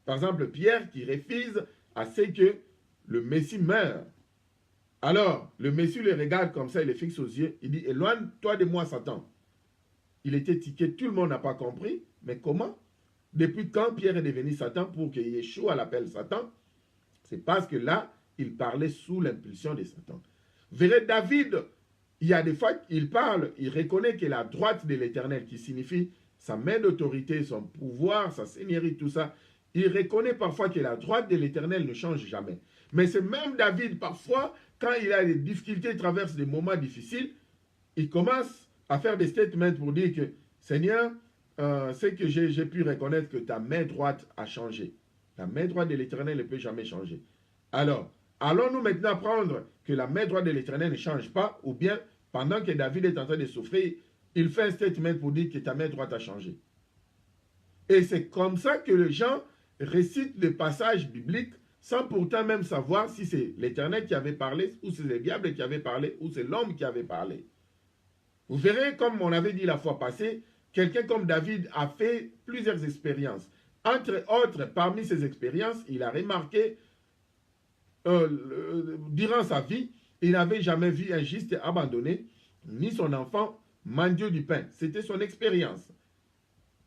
Par exemple, Pierre qui refuse à ce que le Messie meure. Alors, le Messie le regarde comme ça, il le fixe aux yeux, il dit, éloigne-toi de moi, Satan. Il était tiqué, tout le monde n'a pas compris, mais comment? Depuis quand Pierre est devenu Satan pour que Yeshua l'appelle Satan? C'est parce que là, il parlait sous l'impulsion de Satan. Verrez David, il y a des fois qu'il parle, il reconnaît que la droite de l'Éternel, qui signifie sa main d'autorité, son pouvoir, sa seigneurie, tout ça, il reconnaît parfois que la droite de l'Éternel ne change jamais. Mais c'est même David, parfois, quand il a des difficultés, traverse des moments difficiles, il commence à faire des statements pour dire que, Seigneur, c'est que j'ai pu reconnaître que ta main droite a changé. La main droite de l'Éternel ne peut jamais changer. Alors, allons-nous maintenant apprendre que la main droite de l'Éternel ne change pas, ou bien, pendant que David est en train de souffrir, il fait un statement pour dire que ta main droite a changé. Et c'est comme ça que les gens récitent des passages bibliques sans pourtant même savoir si c'est l'Éternel qui avait parlé, ou c'est le diable qui avait parlé, ou c'est l'homme qui avait parlé. Vous verrez, comme on avait dit la fois passée, quelqu'un comme David a fait plusieurs expériences. Entre autres, parmi ces expériences, il a remarqué, durant sa vie, il n'avait jamais vu un juste abandonné, ni son enfant mendier du pain. C'était son expérience.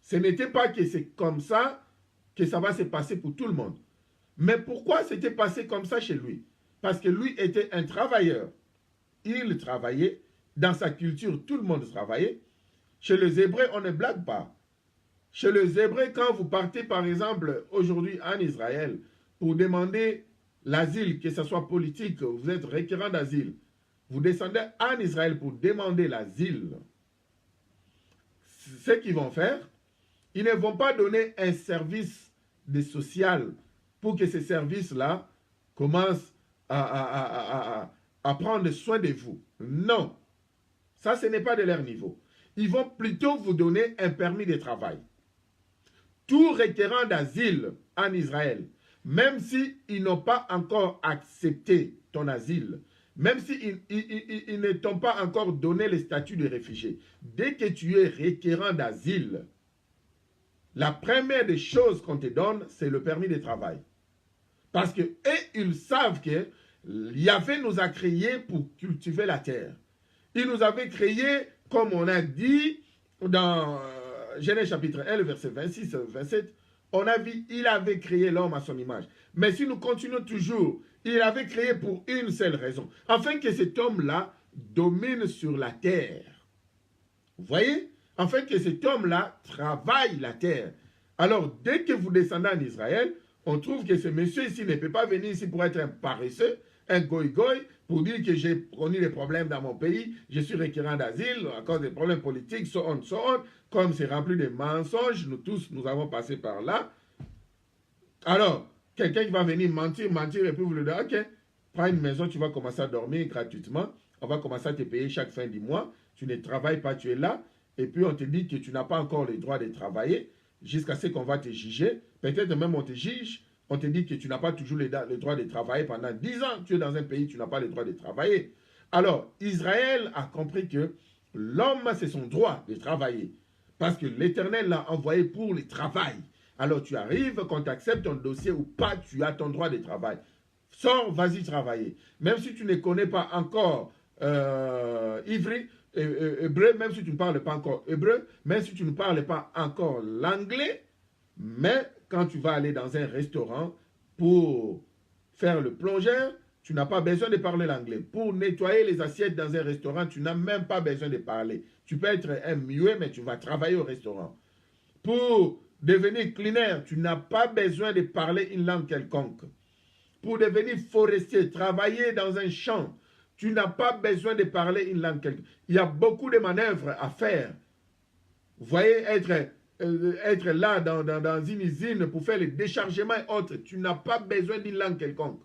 Ce n'était pas que c'est comme ça que ça va se passer pour tout le monde. Mais pourquoi c'était passé comme ça chez lui? Parce que lui était un travailleur. il travaillait. Dans sa culture, tout le monde travaillait. Chez les Hébreux, on ne blague pas. Chez les Hébreux, quand vous partez, par exemple, aujourd'hui en Israël, pour demander l'asile, que ce soit politique, vous êtes requérant d'asile, vous descendez en Israël pour demander l'asile, ce qu'ils vont faire, ils ne vont pas donner un service de social pour que ces services-là commencent à prendre soin de vous. Non, ça ce n'est pas de leur niveau. Ils vont plutôt vous donner un permis de travail. Tout requérant d'asile en Israël, même s'ils n'ont pas encore accepté ton asile, même s'ils ne t'ont pas encore donné le statut de réfugié, dès que tu es requérant d'asile, la première des choses qu'on te donne, c'est le permis de travail. Parce que ils savent que Yahvé nous a créés pour cultiver la terre. Il nous avait créés, comme on a dit dans Genèse chapitre 1, le verset 26-27, on a vu, il avait créé l'homme à son image. Mais si nous continuons toujours, il avait créé pour une seule raison, afin que cet homme-là domine sur la terre. Vous voyez? Afin que cet homme-là travaille la terre. Alors, dès que vous descendez en Israël, on trouve que ce monsieur ici ne peut pas venir ici pour être un paresseux, un goy-goy, pour dire que j'ai connu des problèmes dans mon pays, je suis requérant d'asile à cause des problèmes politiques, so on. Comme c'est rempli de mensonges, nous tous, nous avons passé par là. Alors, quelqu'un qui va venir mentir, et puis vous lui dites, ok, prends une maison, tu vas commencer à dormir gratuitement, on va commencer à te payer chaque fin du mois, tu ne travailles pas, tu es là, et puis on te dit que tu n'as pas encore le droit de travailler, jusqu'à ce qu'on va te juger, peut-être même on te juge, on te dit que tu n'as pas toujours le droit de travailler pendant 10 ans, tu es dans un pays, tu n'as pas le droit de travailler. Alors, Israël a compris que l'homme, c'est son droit de travailler, parce que l'Éternel l'a envoyé pour le travail. Alors tu arrives, qu'on t'accepte ton dossier ou pas, tu as ton droit de travail. Sors, vas-y travailler. Même si tu ne connais pas encore hébreu, même si tu ne parles pas encore hébreu, même si tu ne parles pas encore l'anglais, mais quand tu vas aller dans un restaurant pour faire le plongeur, tu n'as pas besoin de parler l'anglais. Pour nettoyer les assiettes dans un restaurant, tu n'as même pas besoin de parler. Tu peux être un muet, mais tu vas travailler au restaurant. Pour devenir cleaner, tu n'as pas besoin de parler une langue quelconque. Pour devenir forestier, travailler dans un champ, tu n'as pas besoin de parler une langue quelconque. Il y a beaucoup de manœuvres à faire. Vous voyez, être là dans une usine pour faire les déchargements et autres, tu n'as pas besoin d'une langue quelconque.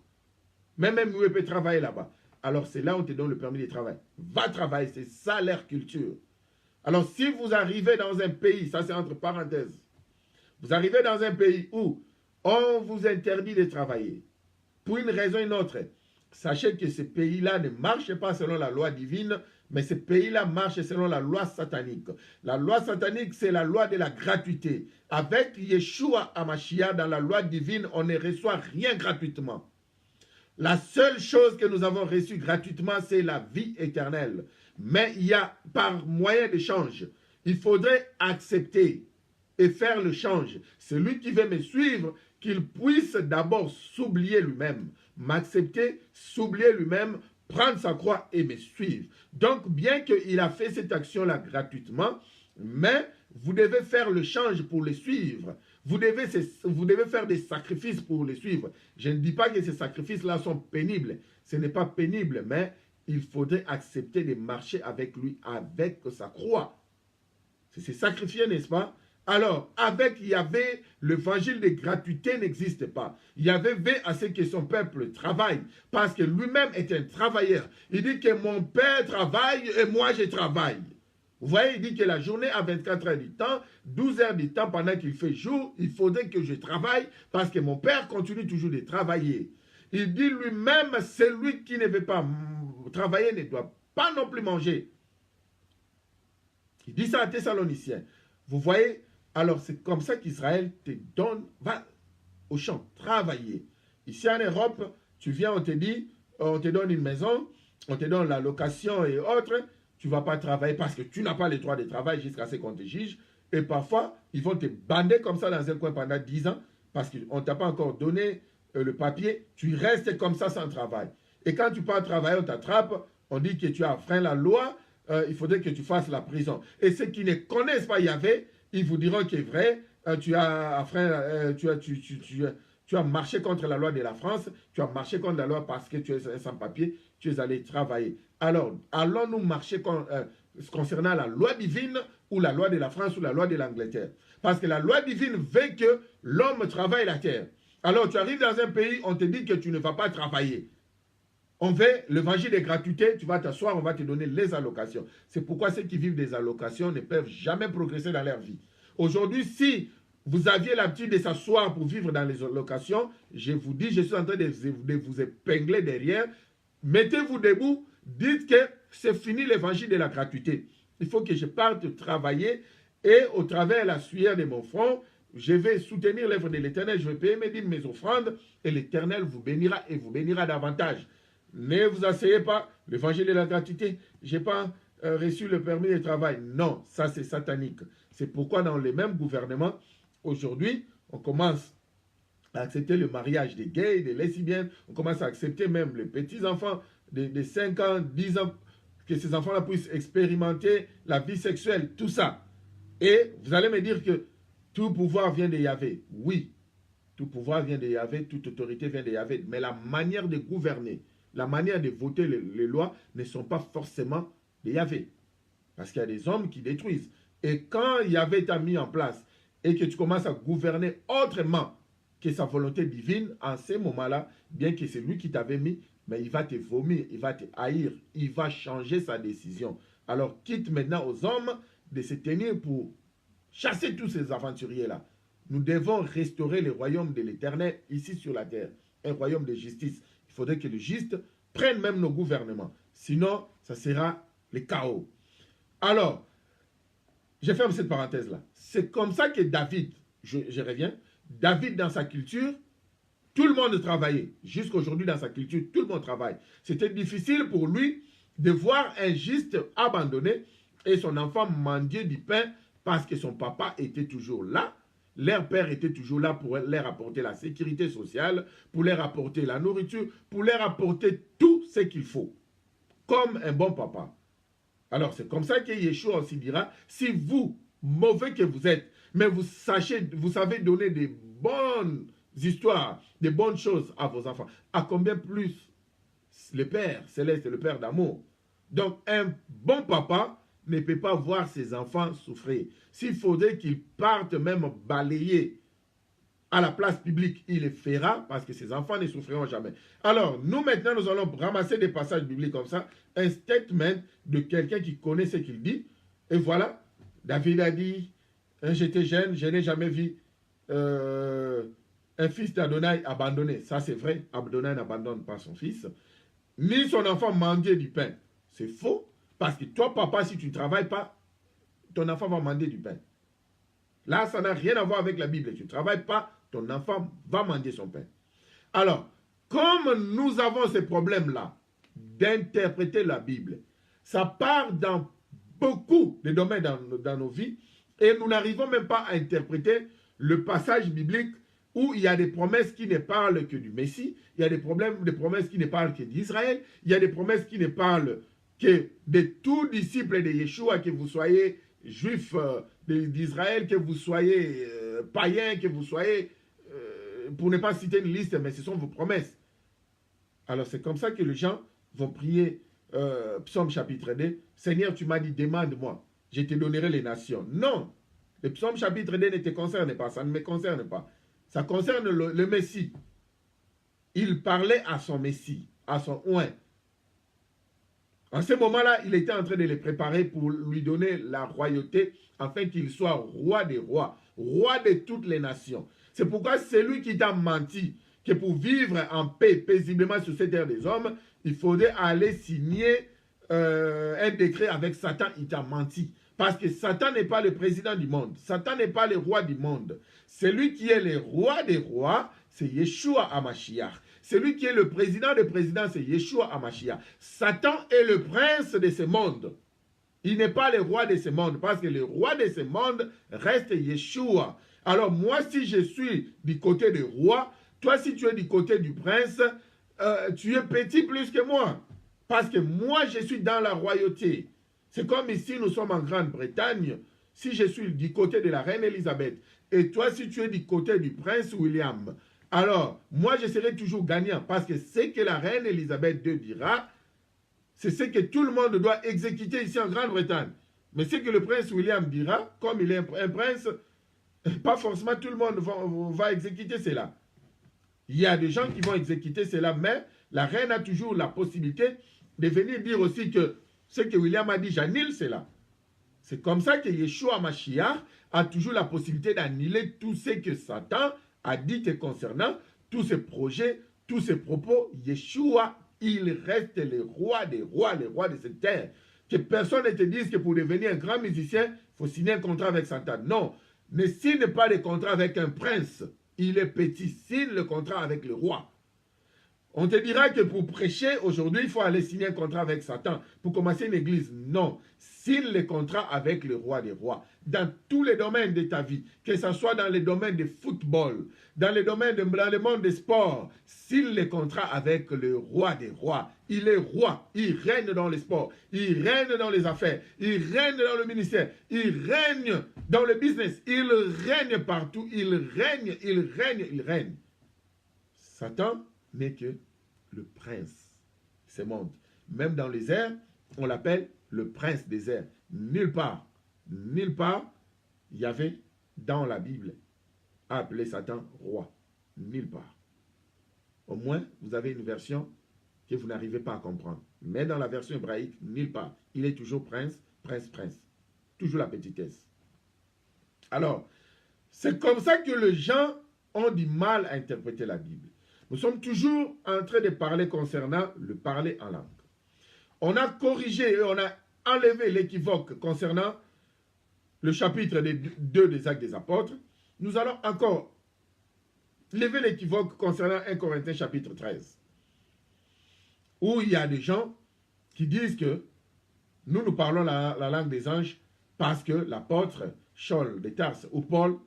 Même un muet peut travailler là-bas. Alors c'est là où on te donne le permis de travail. Va travailler, c'est ça leur culture. Alors si vous arrivez dans un pays, ça c'est entre parenthèses, vous arrivez dans un pays où on vous interdit de travailler, pour une raison ou une autre, sachez que ce pays-là ne marche pas selon la loi divine, mais ce pays-là marche selon la loi satanique. La loi satanique, c'est la loi de la gratuité. Avec Yeshua HaMashiach, dans la loi divine, on ne reçoit rien gratuitement. La seule chose que nous avons reçue gratuitement, c'est la vie éternelle. Mais il y a, par moyen d'échange, il faudrait accepter et faire le change. Celui qui veut me suivre, qu'il puisse d'abord s'oublier lui-même, m'accepter, s'oublier lui-même, prendre sa croix et me suivre. Donc, bien qu'il a fait cette action-là gratuitement, mais vous devez faire le change pour le suivre. Vous devez faire des sacrifices pour le suivre. Je ne dis pas que ces sacrifices-là sont pénibles. Ce n'est pas pénible, mais il faudrait accepter de marcher avec lui, avec sa croix. C'est sacrifié, n'est-ce pas? Alors, avec Yahvé, l'évangile de gratuité n'existe pas. Yahvé veut à ce que son peuple travaille, parce que lui-même est un travailleur. Il dit que mon père travaille et moi je travaille. Vous voyez, il dit que la journée a 24 heures du temps, 12 heures du temps pendant qu'il fait jour, il faudrait que je travaille, parce que mon père continue toujours de travailler. Il dit lui-même, celui qui ne veut pas travailler ne doit pas non plus manger. Il dit ça à Thessaloniciens. Vous voyez? Alors, c'est comme ça qu'Israël te donne, va au champ, travailler. Ici en Europe, tu viens, on te dit, on te donne une maison, on te donne la location et autres, tu ne vas pas travailler parce que tu n'as pas le droit de travail jusqu'à ce qu'on te juge. Et parfois, ils vont te bander comme ça dans un coin pendant 10 ans parce qu'on ne t'a pas encore donné le papier. Tu restes comme ça sans travail. Et quand tu pars travailler, on t'attrape, on dit que tu as enfreint la loi, il faudrait que tu fasses la prison. Et ceux qui ne connaissent pas Yahvé, ils vous diront qu'il est vrai, tu as marché contre la loi de la France, tu as marché contre la loi parce que tu es sans papier, tu es allé travailler. Alors, allons-nous marcher concernant la loi divine ou la loi de la France ou la loi de l'Angleterre? Parce que la loi divine veut que l'homme travaille la terre. Alors, tu arrives dans un pays, on te dit que tu ne vas pas travailler. On veut l'évangile de gratuité, tu vas t'asseoir, on va te donner les allocations. C'est pourquoi ceux qui vivent des allocations ne peuvent jamais progresser dans leur vie. Aujourd'hui, si vous aviez l'habitude de s'asseoir pour vivre dans les allocations, je vous dis, je suis en train de vous épingler derrière. Mettez-vous debout, dites que c'est fini l'évangile de la gratuité. Il faut que je parte travailler et au travers de la sueur de mon front, je vais soutenir l'œuvre de l'Éternel, je vais payer mes dîmes, mes offrandes et l'Éternel vous bénira et vous bénira davantage. Ne vous asseyez pas, l'évangile de la gratuité, je n'ai pas reçu le permis de travail. Non, ça c'est satanique. C'est pourquoi dans les mêmes gouvernements, aujourd'hui, on commence à accepter le mariage des gays, des lesbiennes, on commence à accepter même les petits-enfants de 5 ans, 10 ans, que ces enfants-là puissent expérimenter la vie sexuelle, tout ça. Et vous allez me dire que tout pouvoir vient de Yahvé. Oui, tout pouvoir vient de Yahvé, toute autorité vient de Yahvé, mais la manière de gouverner, la manière de voter les lois ne sont pas forcément de Yahvé. Parce qu'il y a des hommes qui détruisent. Et quand Yahvé t'a mis en place et que tu commences à gouverner autrement que sa volonté divine, en ces moments-là, bien que c'est lui qui t'avait mis, mais il va te vomir, il va te haïr, il va changer sa décision. Alors quitte maintenant aux hommes de se tenir pour chasser tous ces aventuriers-là. Nous devons restaurer le royaume de l'Éternel ici sur la terre, un royaume de justice. Il faudrait que les justes prennent même nos gouvernements. Sinon, ça sera le chaos. Alors, je ferme cette parenthèse-là. C'est comme ça que David, je reviens, David dans sa culture, tout le monde travaillait. Jusqu'aujourd'hui dans sa culture, tout le monde travaille. C'était difficile pour lui de voir un juste abandonné et son enfant mendier du pain parce que son papa était toujours là. Leur père était toujours là pour leur apporter la sécurité sociale, pour leur apporter la nourriture, pour leur apporter tout ce qu'il faut. Comme un bon papa. Alors c'est comme ça que Yeshua aussi dira, si vous, mauvais que vous êtes, mais vous savez donner des bonnes histoires, des bonnes choses à vos enfants, à combien plus le Père céleste, le Père d'amour. Donc un bon papa ne peut pas voir ses enfants souffrir. S'il faudrait qu'ils partent même balayer à la place publique, il le fera parce que ses enfants ne souffriront jamais. Alors, nous maintenant, nous allons ramasser des passages bibliques comme ça, un statement de quelqu'un qui connaît ce qu'il dit. Et voilà, David a dit, j'étais jeune, je n'ai jamais vu un fils d'Adonai abandonné. Ça c'est vrai, Adonai n'abandonne pas son fils. Ni son enfant mendier du pain. C'est faux. Parce que toi, papa, si tu ne travailles pas, ton enfant va mendier du pain. Là, ça n'a rien à voir avec la Bible. Tu ne travailles pas, ton enfant va mendier son pain. Alors, comme nous avons ces problèmes-là d'interpréter la Bible, ça part dans beaucoup de domaines dans nos vies et nous n'arrivons même pas à interpréter le passage biblique où il y a des promesses qui ne parlent que du Messie, il y a des promesses qui ne parlent que d'Israël, il y a des promesses qui ne parlent que de tout disciple de Yeshua, que vous soyez juif d'Israël, que vous soyez païen, que vous soyez, pour ne pas citer une liste, mais ce sont vos promesses. Alors c'est comme ça que les gens vont prier Psaume chapitre 2, Seigneur, tu m'as dit, demande-moi, je te donnerai les nations. Non, le Psaume chapitre 2 ne te concerne pas, ça ne me concerne pas. Ça concerne le Messie. Il parlait à son Messie, à son oint. En ce moment-là, il était en train de les préparer pour lui donner la royauté afin qu'il soit roi des rois, roi de toutes les nations. C'est pourquoi c'est lui qui t'a menti, que pour vivre en paix paisiblement sur cette terre des hommes, il faudrait aller signer un décret avec Satan. Il t'a menti. Parce que Satan n'est pas le président du monde. Satan n'est pas le roi du monde. Celui qui est le roi des rois, c'est Yeshua HaMashiach. Celui qui est le président des présidents, c'est Yeshua HaMashiach. Satan est le prince de ce monde. Il n'est pas le roi de ce monde, parce que le roi de ce monde reste Yeshua. Alors moi, si je suis du côté du roi, toi, si tu es du côté du prince, tu es petit plus que moi. Parce que moi, je suis dans la royauté. C'est comme ici, nous sommes en Grande-Bretagne. Si je suis du côté de la reine Elisabeth, et toi, si tu es du côté du prince William, alors, moi, je serai toujours gagnant. Parce que ce que la reine Elisabeth II dira, c'est ce que tout le monde doit exécuter ici en Grande-Bretagne. Mais ce que le prince William dira, comme il est un prince, pas forcément tout le monde va exécuter cela. Il y a des gens qui vont exécuter cela, mais la reine a toujours la possibilité de venir dire aussi que ce que William a dit, j'annule cela. C'est comme ça que Yeshua Mashiach a toujours la possibilité d'annuler tout ce que Satan a dit te concernant, tous ses projets, tous ses propos. Yeshua, il reste le roi des rois, le roi de cette terre. Que personne ne te dise que pour devenir un grand musicien, il faut signer un contrat avec Satan. Non, ne signe pas de contrat avec un prince. Il est petit, signe le contrat avec le roi. On te dira que pour prêcher, aujourd'hui, il faut aller signer un contrat avec Satan. Pour commencer une église, non. Signe le contrat avec le roi des rois. Dans tous les domaines de ta vie, que ce soit dans les domaines de football, dans le monde des sports, signe le contrat avec le roi des rois. Il est roi, il règne dans les sports, il règne dans les affaires, il règne dans le ministère, il règne dans le business, il règne partout, il règne, il règne, il règne. Satan n'est que le prince de ce monde. Même dans les airs, on l'appelle le prince des airs. Nulle part, il y avait dans la Bible appelé Satan roi. Nulle part. Au moins, vous avez une version que vous n'arrivez pas à comprendre. Mais dans la version hébraïque, nulle part. Il est toujours prince, prince, prince. Toujours la petitesse. Alors, c'est comme ça que les gens ont du mal à interpréter la Bible. Nous sommes toujours en train de parler concernant le parler en langue. On a corrigé et on a enlevé l'équivoque concernant le chapitre 2 des Actes des Apôtres. Nous allons encore lever l'équivoque concernant 1 Corinthiens chapitre 13. Où il y a des gens qui disent que nous parlons la langue des anges parce que l'apôtre Saul de Tarse ou Paul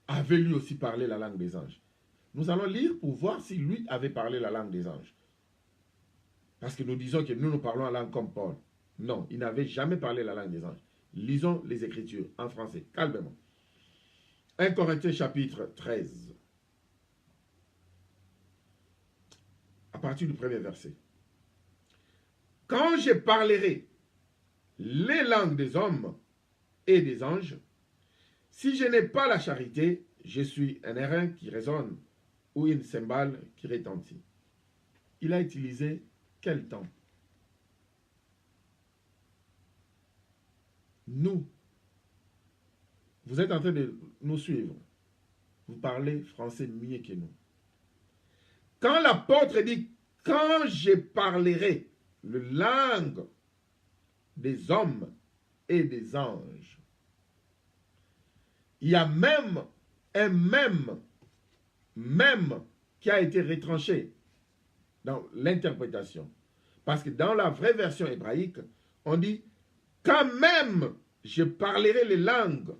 avait lui aussi parlé la langue des anges. Nous allons lire pour voir si lui avait parlé la langue des anges. Parce que nous disons que nous parlons la langue comme Paul. Non, il n'avait jamais parlé la langue des anges. Lisons les Écritures en français, calmement. 1 Corinthiens chapitre 13. À partir du premier verset. Quand je parlerai les langues des hommes et des anges, si je n'ai pas la charité, je suis un airain qui résonne ou une cymbale qui retentit. Il a utilisé quel temps? Nous, vous êtes en train de nous suivre. Vous parlez français mieux que nous. Quand l'apôtre dit, quand je parlerai la langue des hommes et des anges, il y a même un même qui a été retranché dans l'interprétation. Parce que dans la vraie version hébraïque, on dit quand même je parlerai les langues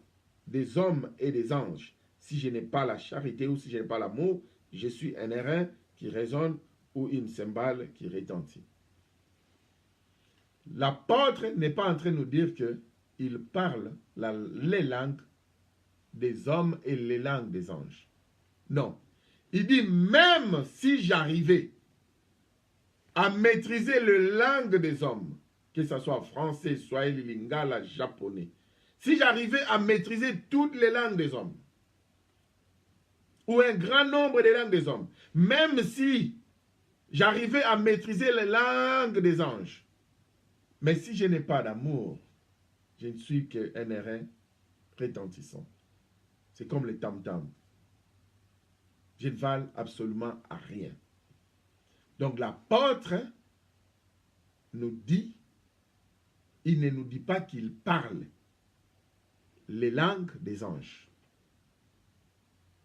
des hommes et des anges. Si je n'ai pas la charité ou si je n'ai pas l'amour, je suis un airain qui résonne ou une cymbale qui retentit. L'apôtre n'est pas en train de nous dire qu'il parle les langues des hommes et les langues des anges. Non. Il dit même si j'arrivais à maîtriser les langues des hommes, que ce soit français, swahili, lingala, japonais, si j'arrivais à maîtriser toutes les langues des hommes, ou un grand nombre de langues des hommes, même si j'arrivais à maîtriser les langues des anges, mais si je n'ai pas d'amour, je ne suis qu'un airain retentissant. C'est comme le tam-tam. Je ne vale absolument à rien. Donc l'apôtre nous dit, il ne nous dit pas qu'il parle les langues des anges.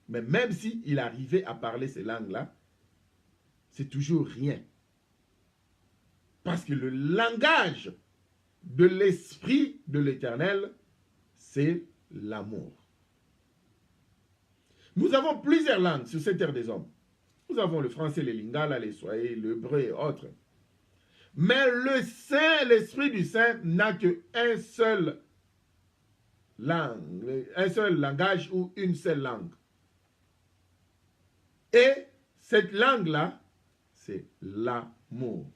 Mais même s'il arrivait à parler ces langues-là, c'est toujours rien. Parce que le langage de l'esprit de l'Éternel, c'est l'amour. Nous avons plusieurs langues sur cette terre des hommes. Nous avons le français, le lingala, le swahili, l'hébreu et autres. Mais le Saint, l'Esprit du Saint n'a qu'un seul langue, un seul langage ou une seule langue. Et cette langue-là, c'est l'amour.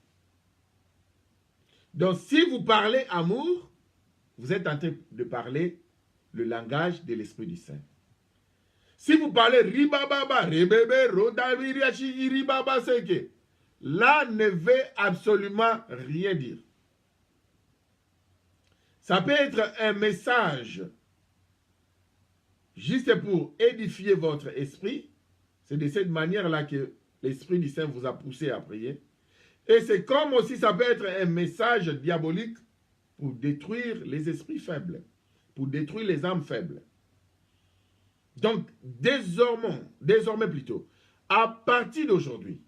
Donc, si vous parlez amour, vous êtes en train de parler le langage de l'Esprit du Saint. Si vous parlez ribababa, rebebe, rodaviriachi, ribaba, seke, là ne veut absolument rien dire. Ça peut être un message juste pour édifier votre esprit. C'est de cette manière-là que l'Esprit du Saint vous a poussé à prier. Et c'est comme aussi ça peut être un message diabolique pour détruire les esprits faibles, pour détruire les âmes faibles. Donc, désormais plutôt, à partir d'aujourd'hui,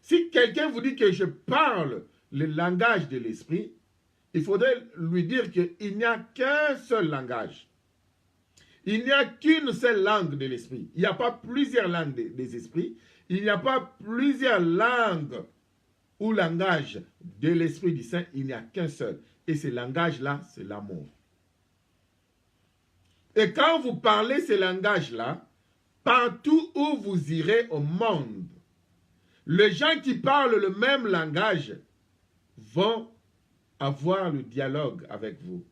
si quelqu'un vous dit que je parle le langage de l'esprit, il faudrait lui dire qu'il n'y a qu'un seul langage. Il n'y a qu'une seule langue de l'esprit. Il n'y a pas plusieurs langues des esprits. Il n'y a pas plusieurs langues ou langages de l'Esprit du Saint. Il n'y a qu'un seul. Et ce langage-là, c'est l'amour. Et quand vous parlez ce langage-là, partout où vous irez au monde, les gens qui parlent le même langage vont avoir le dialogue avec vous.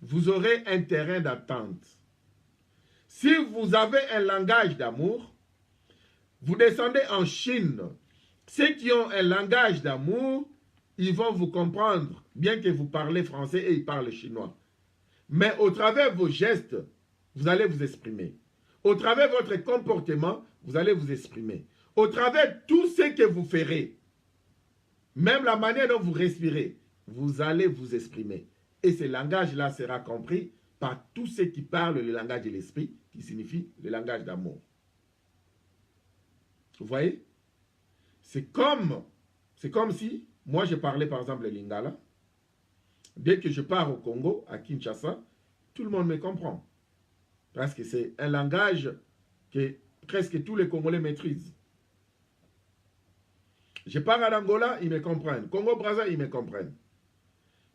Vous aurez un terrain d'attente. Si vous avez un langage d'amour, vous descendez en Chine. Ceux qui ont un langage d'amour, ils vont vous comprendre, bien que vous parlez français et ils parlent chinois. Mais au travers de vos gestes, vous allez vous exprimer. Au travers de votre comportement, vous allez vous exprimer. Au travers de tout ce que vous ferez, même la manière dont vous respirez, vous allez vous exprimer. Et ce langage-là sera compris par tous ceux qui parlent le langage de l'esprit, qui signifie le langage d'amour. Vous voyez? C'est comme si, moi je parlais par exemple le lingala. Dès que je pars au Congo, à Kinshasa, tout le monde me comprend. Parce que c'est un langage que presque tous les Congolais maîtrisent. Je pars à l'Angola, ils me comprennent. Congo-Brazza, ils me comprennent.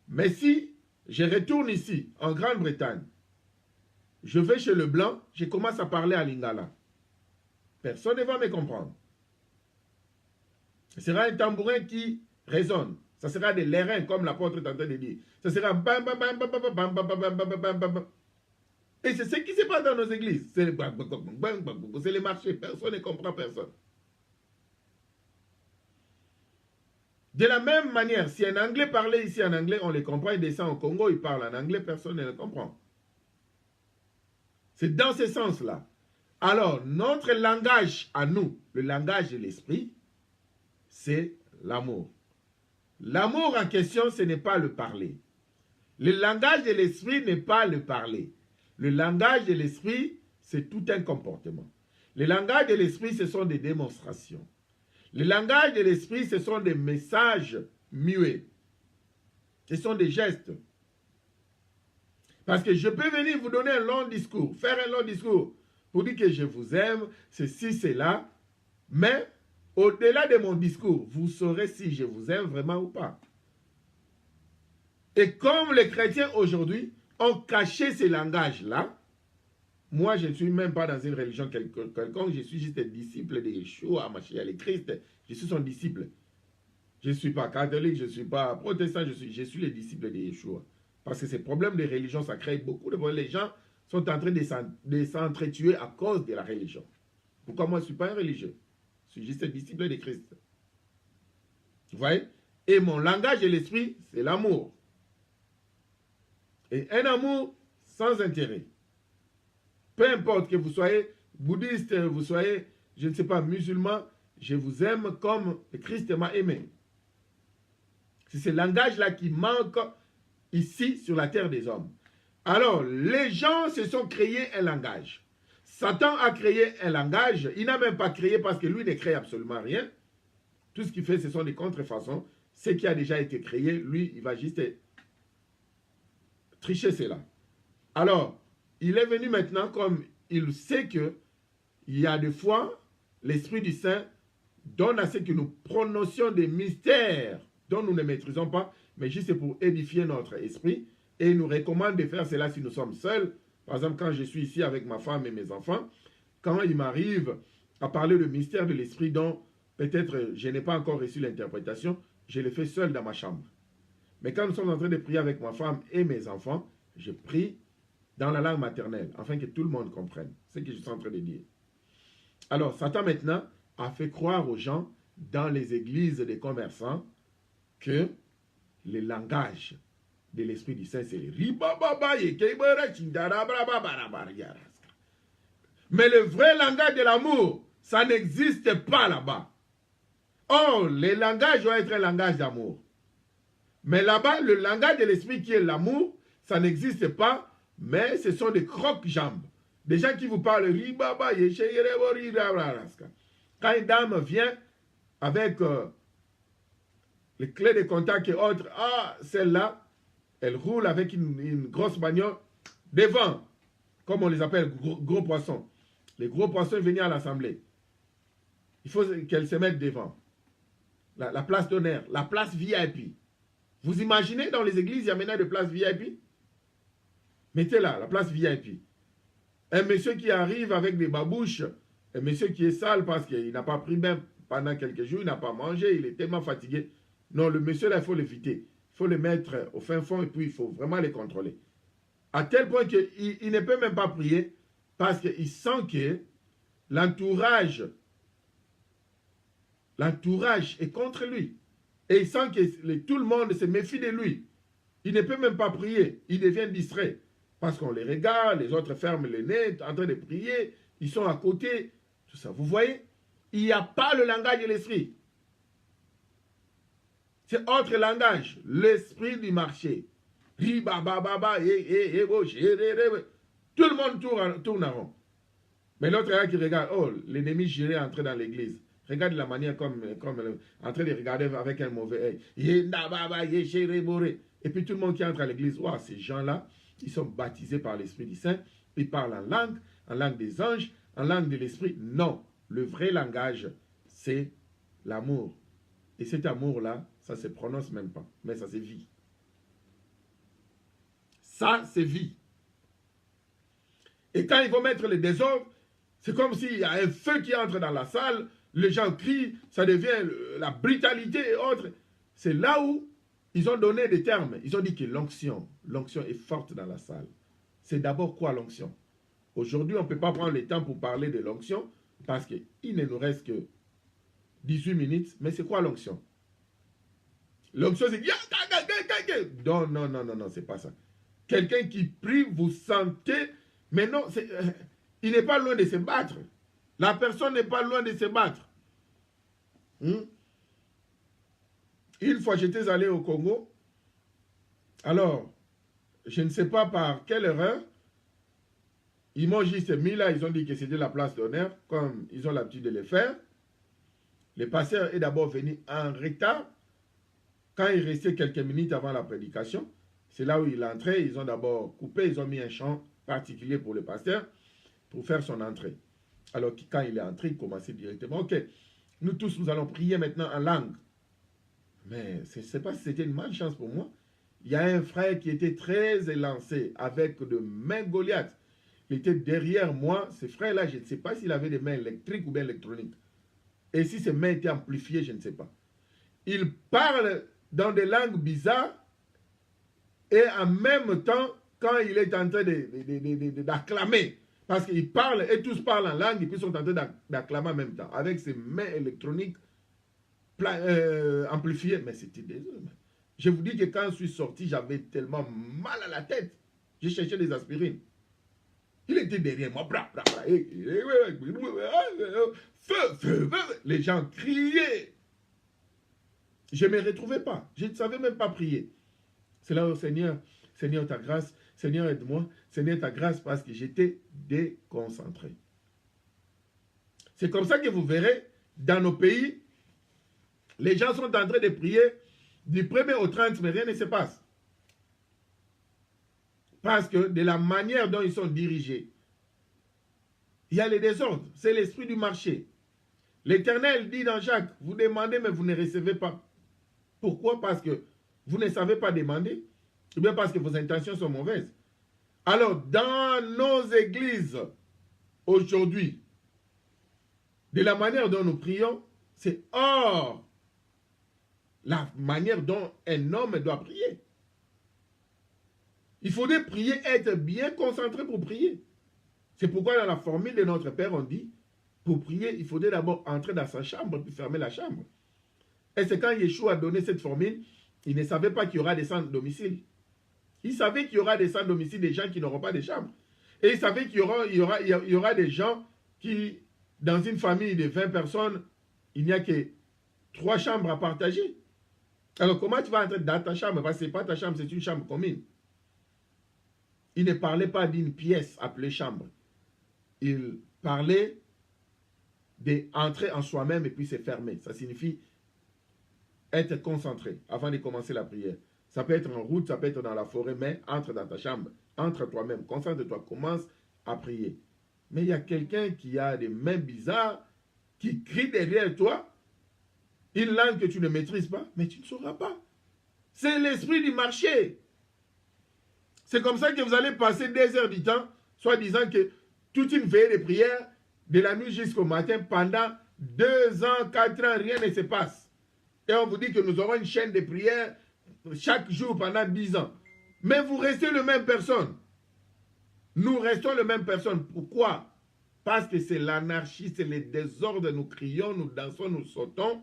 Mais si je retourne ici, en Grande-Bretagne, je vais chez le blanc, je commence à parler à lingala. Personne ne va me comprendre. Ce sera un tambourin qui résonne. Ça sera des lérins, comme l'apôtre est en train de dire. Ça sera bam, bam, bam, bam, bam, bam, bam, bam, bam, bam, bam, bam. Et c'est ce qui se passe dans nos églises. C'est les marchés. Personne ne comprend personne. De la même manière, si un Anglais parlait ici en anglais, on les comprend. Il descend au Congo, il parle en anglais, personne ne le comprend. C'est dans ce sens-là. Alors, notre langage à nous, le langage de l'esprit, c'est l'amour. L'amour en question, ce n'est pas le parler. Le langage de l'esprit n'est pas le parler. Le langage de l'esprit, c'est tout un comportement. Le langage de l'esprit, ce sont des démonstrations. Le langage de l'esprit, ce sont des messages muets. Ce sont des gestes. Parce que je peux venir vous donner un long discours, faire un long discours, pour dire que je vous aime, ceci, cela, mais au-delà de mon discours, vous saurez si je vous aime vraiment ou pas. Et comme les chrétiens aujourd'hui ont caché ces langages-là, moi je ne suis même pas dans une religion quelconque, je suis juste un disciple de Yeshua, Mashiach, le Christ, je suis son disciple. Je ne suis pas catholique, je ne suis pas protestant, je suis le disciple de Yeshua. Parce que ces problèmes de religion, ça crée beaucoup de problèmes. Les gens sont en train de s'entretuer à cause de la religion. Pourquoi moi je ne suis pas un religieux? Je suis juste un disciple de Christ. Vous voyez? Et mon langage de l'esprit, c'est l'amour. Et un amour sans intérêt. Peu importe que vous soyez bouddhiste, vous soyez, je ne sais pas, musulman, je vous aime comme Christ m'a aimé. C'est ce langage-là qui manque ici sur la terre des hommes. Alors, les gens se sont créés un langage. Satan a créé un langage. Il n'a même pas créé parce que lui ne crée absolument rien. Tout ce qu'il fait, ce sont des contrefaçons. Ce qui a déjà été créé, lui, il va juste tricher cela. Alors, il est venu maintenant comme il sait que il y a des fois, l'Esprit du Saint donne à ce que nous prononcions des mystères dont nous ne maîtrisons pas, mais juste pour édifier notre esprit. Et il nous recommande de faire cela si nous sommes seuls. Par exemple, quand je suis ici avec ma femme et mes enfants, quand il m'arrive à parler du mystère de l'esprit dont peut-être je n'ai pas encore reçu l'interprétation, je le fais seul dans ma chambre. Mais quand nous sommes en train de prier avec ma femme et mes enfants, je prie dans la langue maternelle, afin que tout le monde comprenne ce que je suis en train de dire. Alors, Satan maintenant a fait croire aux gens dans les églises des commerçants que le langage de l'Esprit du Saint, c'est mais le vrai langage de l'amour, ça n'existe pas là-bas. Or, le langage doit être un langage d'amour. Mais là-bas, le langage de l'Esprit qui est l'amour, ça n'existe pas, mais ce sont des croque-jambes. Des gens qui vous parlent. Quand une dame vient avec les clés de contact et autres, celle-là, elle roule avec une grosse bagnole devant, comme on les appelle, gros poissons. Les gros poissons venaient à l'assemblée. Il faut qu'elle se mette devant. La place d'honneur, la place VIP. Vous imaginez dans les églises, il y a maintenant des places VIP? Mettez là, la place VIP. Un monsieur qui arrive avec des babouches, un monsieur qui est sale parce qu'il n'a pas pris bain pendant quelques jours, il n'a pas mangé, il est tellement fatigué. Non, le monsieur là, il faut l'éviter. Il faut le mettre au fin fond et puis il faut vraiment les contrôler. À tel point qu'il ne peut même pas prier parce qu'il sent que l'entourage est contre lui. Et il sent que tout le monde se méfie de lui. Il ne peut même pas prier. Il devient distrait. Parce qu'on les regarde, les autres ferment les nez, en train de prier. Ils sont à côté. Tout ça. Vous voyez? Il n'y a pas le langage de l'esprit. C'est autre langage. L'esprit du marché. Tout le monde tourne en rond. Mais l'autre là qui regarde, oh, l'ennemi juré est entré dans l'église. Regarde la manière comme en train de regarder avec un mauvais œil. Et puis tout le monde qui entre à l'église, wow, ces gens-là, ils sont baptisés par l'Esprit du Saint. Ils parlent en langue des anges, en langue de l'Esprit. Non, le vrai langage, c'est l'amour. Et cet amour-là, ça ne se prononce même pas, mais ça se vit. Ça, c'est vie. Et quand ils vont mettre le désordre, c'est comme s'il y a un feu qui entre dans la salle, les gens crient, ça devient la brutalité et autres. C'est là où ils ont donné des termes. Ils ont dit que l'onction est forte dans la salle. C'est d'abord quoi l'onction? Aujourd'hui, on ne peut pas prendre le temps pour parler de l'onction parce qu'il ne nous reste que 18 minutes. Mais c'est quoi l'onction? L'onction, c'est... Non, non, non, non, non, c'est pas ça. Quelqu'un qui prie, vous sentez... Mais non, il n'est pas loin de se battre. La personne n'est pas loin de se battre. Une fois, j'étais allé au Congo. Alors, je ne sais pas par quelle erreur, ils m'ont juste mis là, ils ont dit que c'était la place d'honneur, comme ils ont l'habitude de le faire. Le pasteur est d'abord venu en retard. Quand il restait quelques minutes avant la prédication, c'est là où il entrait. Ils ont d'abord coupé, ils ont mis un chant particulier pour le pasteur, pour faire son entrée. Alors quand il est entré, il commençait directement. Ok, nous tous, nous allons prier maintenant en langue. Mais je ne sais pas si c'était une malchance pour moi. Il y a un frère qui était très élancé, avec de mains Goliath. Il était derrière moi. Ce frère-là, je ne sais pas s'il avait des mains électriques ou bien électroniques. Et si ses mains étaient amplifiées, je ne sais pas. Il parle dans des langues bizarres. Et en même temps, quand il est en train d'acclamer, parce qu'il parle, et tous parlent en langue, et puis sont en train d'acclamer en même temps, avec ses mains électroniques amplifiées. Mais c'était désolé. Je vous dis que quand je suis sorti, j'avais tellement mal à la tête. J'ai cherché des aspirines. Il était derrière moi. Feu, feu, feu. Les gens criaient. Je ne me retrouvais pas. Je ne savais même pas prier. C'est là où Seigneur, Seigneur, ta grâce, Seigneur, aide-moi, Seigneur, ta grâce, parce que j'étais déconcentré. C'est comme ça que vous verrez, dans nos pays, les gens sont en train de prier du 1er au 30, mais rien ne se passe. Parce que de la manière dont ils sont dirigés, il y a le désordre, c'est l'esprit du marché. L'Éternel dit dans Jacques, vous demandez, mais vous ne recevez pas. Pourquoi? Parce que vous ne savez pas demander, ou bien parce que vos intentions sont mauvaises. Alors, dans nos églises, aujourd'hui, de la manière dont nous prions, c'est hors la manière dont un homme doit prier. Il faudrait prier, être bien concentré pour prier. C'est pourquoi dans la formule de notre Père, on dit, pour prier, il faudrait d'abord entrer dans sa chambre puis fermer la chambre. Et c'est quand Yeshua a donné cette formule, il ne savait pas qu'il y aura des sans domicile. Il savait qu'il y aura des sans domicile, des gens qui n'auront pas de chambre. Et il savait qu'il y aura des gens qui, dans une famille de 20 personnes, il n'y a que 3 chambres à partager. Alors comment tu vas entrer dans ta chambre? Parce que ce n'est pas ta chambre, c'est une chambre commune. Il ne parlait pas d'une pièce appelée chambre. Il parlait d'entrer en soi-même et puis se fermer. Ça signifie être concentré avant de commencer la prière. Ça peut être en route, ça peut être dans la forêt, mais entre dans ta chambre. Entre toi-même, concentre-toi, commence à prier. Mais il y a quelqu'un qui a des mains bizarres, qui crie derrière toi, une langue que tu ne maîtrises pas, mais tu ne sauras pas. C'est l'esprit du marché. C'est comme ça que vous allez passer des heures du temps, soit disant que toute une veillée de prière, de la nuit jusqu'au matin, pendant 2 ans, 4 ans, rien ne se passe. Et on vous dit que nous aurons une chaîne de prière chaque jour pendant 10 ans. Mais vous restez la même personne. Nous restons la même personne. Pourquoi? Parce que c'est l'anarchie, c'est le désordre. Nous crions, nous dansons, nous sautons.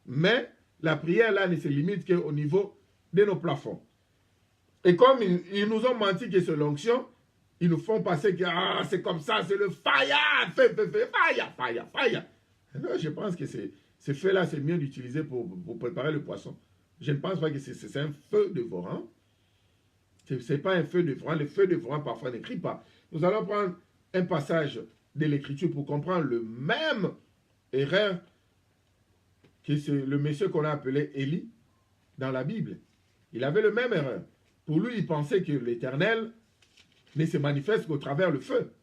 Mais la prière là ne se limite qu'au niveau de nos plafonds. Et comme ils nous ont menti que c'est l'onction, ils nous font passer que c'est comme ça, c'est le fire, fire. Alors, je pense que ce feu-là, c'est mieux d'utiliser pour préparer le poisson. Je ne pense pas que c'est un feu dévorant. Ce n'est pas un feu dévorant. Le feu dévorant, parfois, n'écrit pas. Nous allons prendre un passage de l'Écriture pour comprendre le même erreur que c'est le monsieur qu'on a appelé Élie dans la Bible. Il avait le même erreur. Pour lui, il pensait que l'Éternel ne se manifeste qu'au travers le feu.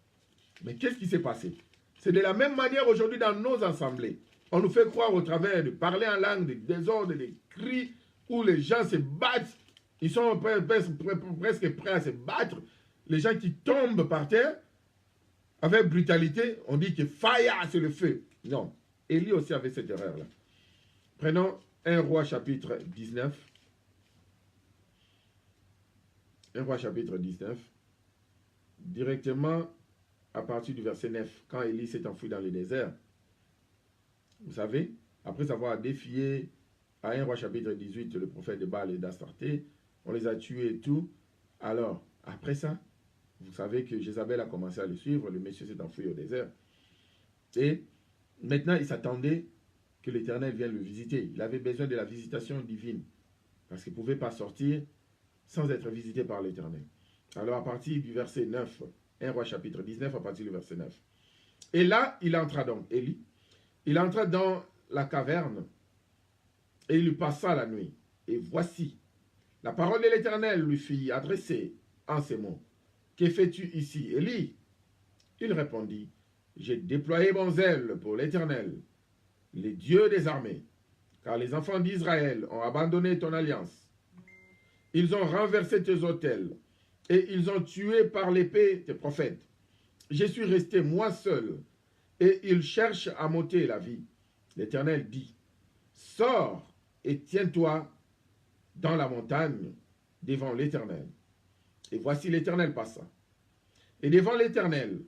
Mais qu'est-ce qui s'est passé? C'est de la même manière aujourd'hui dans nos assemblées. On nous fait croire au travers de parler en langue, des désordres, des cris, où les gens se battent. Ils sont presque prêts à se battre. Les gens qui tombent par terre, avec brutalité, on dit que fire, c'est le feu. Non. Élie aussi avait cette erreur-là. Prenons 1 Roi chapitre 19. 1 Roi chapitre 19. Directement à partir du verset 9, quand Élie s'est enfui dans le désert. Vous savez, après avoir défié à 1 Roi chapitre 18, le prophète de Baal et d'Astarté, on les a tués et tout. Alors, après ça, vous savez que Jézabel a commencé à le suivre, le monsieur s'est enfui au désert. Et maintenant, il s'attendait que l'Éternel vienne le visiter. Il avait besoin de la visitation divine, parce qu'il ne pouvait pas sortir sans être visité par l'Éternel. Alors, à partir du verset 9, 1 Roi chapitre 19, à partir du verset 9. Et là, il entra donc, Élie, il entra dans la caverne, et il lui passa la nuit. Et voici, la parole de l'Éternel lui fit adresser en ces mots. Que fais-tu ici, Élie? Il répondit, j'ai déployé mon zèle pour l'Éternel, les dieux des armées, car les enfants d'Israël ont abandonné ton alliance. Ils ont renversé tes autels, et ils ont tué par l'épée tes prophètes. Je suis resté moi seul, et ils cherchent à m'ôter la vie. L'Éternel dit, sors et tiens-toi dans la montagne devant l'Éternel. Et voici l'Éternel passa. Et devant l'Éternel,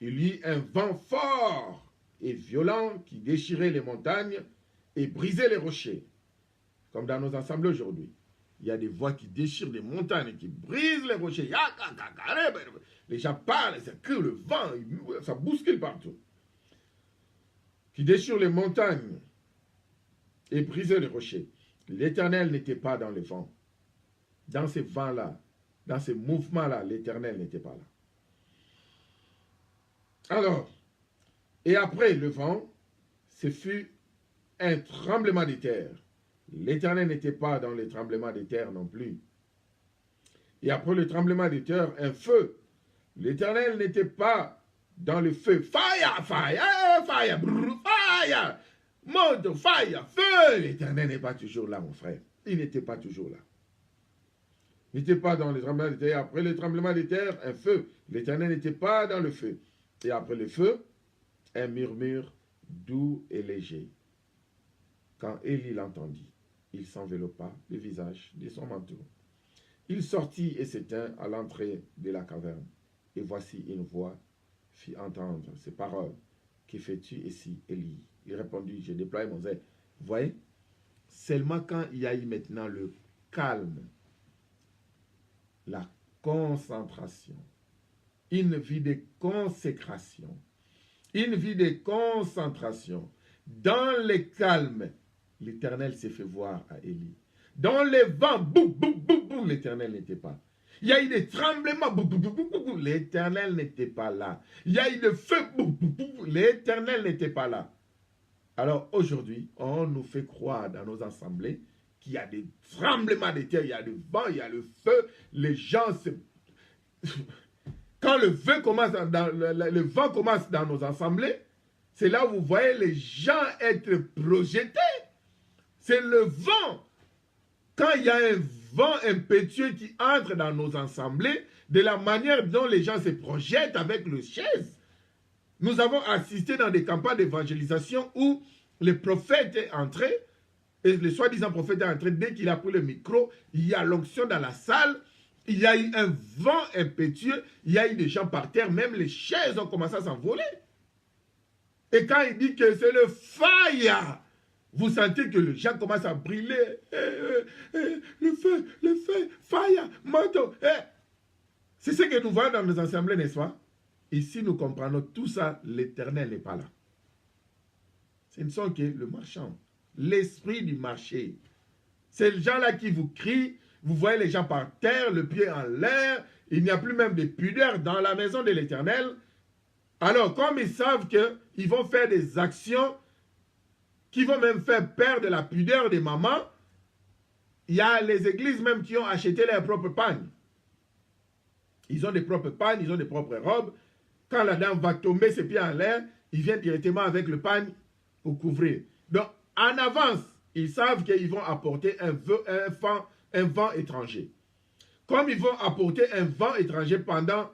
il y eut un vent fort et violent qui déchirait les montagnes et brisait les rochers. Comme dans nos assemblées aujourd'hui. Il y a des voix qui déchirent les montagnes, qui brisent les rochers. Les gens parlent, ça crie le vent, ça bouscule partout. Qui déchirent les montagnes et brisaient les rochers. L'Éternel n'était pas dans le vent. Dans ces vents-là, dans ces mouvements-là, l'Éternel n'était pas là. Alors, et après le vent, ce fut un tremblement de terre. L'Éternel n'était pas dans le tremblement de terre non plus. Et après le tremblement de terre, un feu. L'Éternel n'était pas dans le feu. Fire, fire, fire, brrr, fire, monte, fire, feu. L'Éternel n'est pas toujours là, mon frère. il n'était pas toujours là. Il n'était pas dans le tremblement de terre. Après le tremblement de terre, un feu. L'Éternel n'était pas dans le feu. Et après le feu, un murmure doux et léger. Quand Élie l'entendit, il s'enveloppa le visage de son manteau. Il sortit et s'étint à l'entrée de la caverne. Et voici une voix fit entendre ces paroles. Que fais-tu ici, Élie? Il répondit, j'ai déployé mon zèle. Vous voyez, seulement quand il y a eu maintenant le calme, la concentration, une vie de consécration, une vie de concentration, dans le calme, l'Éternel s'est fait voir à Élie. Dans le vent, boum, boum, boum, boum, l'Éternel n'était pas. Il y a eu des tremblements, boum, boum, boum, boum, boum, l'Éternel n'était pas là. Il y a eu des feux, boum, boum, boum, l'Éternel n'était pas là. Alors aujourd'hui, on nous fait croire dans nos assemblées qu'il y a des tremblements de terre, il y a du vent, il y a le feu, les gens se... Quand le vent commence dans nos assemblées, c'est là où vous voyez les gens être projetés. C'est le vent. Quand il y a un vent impétueux qui entre dans nos assemblées, de la manière dont les gens se projettent avec le chaise. Nous avons assisté dans des campagnes d'évangélisation où le prophète est entré, et le soi-disant prophète est entré, dès qu'il a pris le micro, il y a l'onction dans la salle, il y a eu un vent impétueux, il y a eu des gens par terre, même les chaises ont commencé à s'envoler. Et quand il dit que c'est le fire, vous sentez que les gens commencent à brûler. Le feu, fire, manteau. C'est ce que nous voyons dans nos assemblées, n'est-ce pas? Et si nous comprenons tout ça, l'Éternel n'est pas là. Ce ne sont que le marchand, l'esprit du marché. C'est les gens-là qui vous crient, vous voyez les gens par terre, le pied en l'air, il n'y a plus même de pudeur dans la maison de l'Éternel. Alors, comme ils savent qu'ils vont faire des actions qui vont même faire perdre la pudeur des mamans, il y a les églises même qui ont acheté leurs propres pagnes. Ils ont des propres pagnes, ils ont des propres robes. Quand la dame va tomber ses pieds en l'air, ils viennent directement avec le pagne pour couvrir. Donc, en avance, ils savent qu'ils vont apporter un vent étranger. Comme ils vont apporter un vent étranger pendant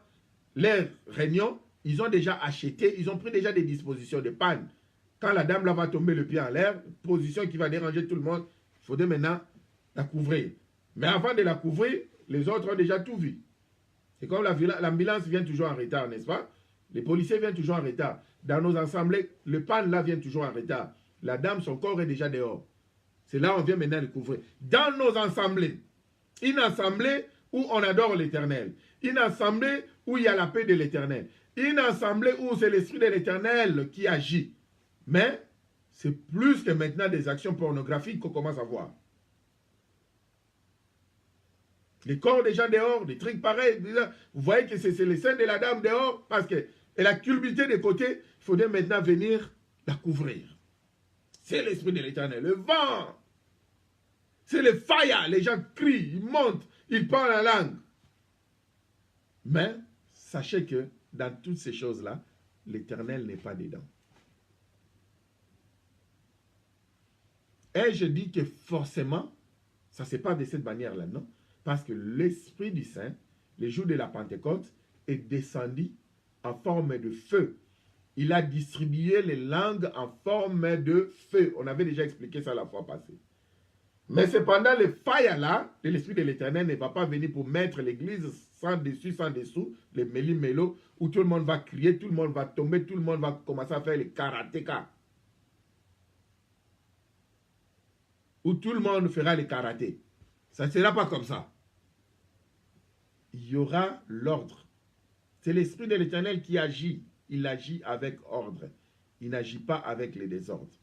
leur réunion, ils ont déjà acheté, ils ont pris déjà des dispositions de panne. Quand la dame là va tomber le pied en l'air, position qui va déranger tout le monde, il faudrait maintenant la couvrir. Mais avant de la couvrir, les autres ont déjà tout vu. C'est comme l'ambulance vient toujours en retard, n'est-ce pas? Les policiers viennent toujours en retard. Dans nos assemblées, le panne là vient toujours en retard. La dame, son corps est déjà dehors. C'est là où on vient maintenant le couvrir. Dans nos assemblées, une assemblée où on adore l'Éternel. Une assemblée où il y a la paix de l'Éternel. Une assemblée où c'est l'Esprit de l'Éternel qui agit. Mais c'est plus que maintenant des actions pornographiques qu'on commence à voir. Les corps des gens dehors, des trucs pareils. Vous voyez que c'est les seins de la dame dehors parce qu'elle a culbuté des côtés. Il faudrait maintenant venir la couvrir. C'est l'Esprit de l'Éternel. Le vent. C'est le fire. Les gens crient, ils montent, ils parlent la langue. Mais sachez que dans toutes ces choses-là, l'Éternel n'est pas dedans. Et je dis que forcément, ça ne se passe de cette manière-là, non? Parce que l'Esprit du Saint, le jour de la Pentecôte, est descendu en forme de feu. Il a distribué les langues en forme de feu. On avait déjà expliqué ça la fois passée. Mais cependant, le fire là, l'Esprit de l'Éternel ne va pas venir pour mettre l'église sans dessus, sans dessous, les méli-mélo, où tout le monde va crier, tout le monde va tomber, tout le monde va commencer à faire les karatéka. Où tout le monde fera les karatés. Ça ne sera pas comme ça. Il y aura l'ordre. C'est l'Esprit de l'Éternel qui agit. Il agit avec ordre. Il n'agit pas avec les désordres.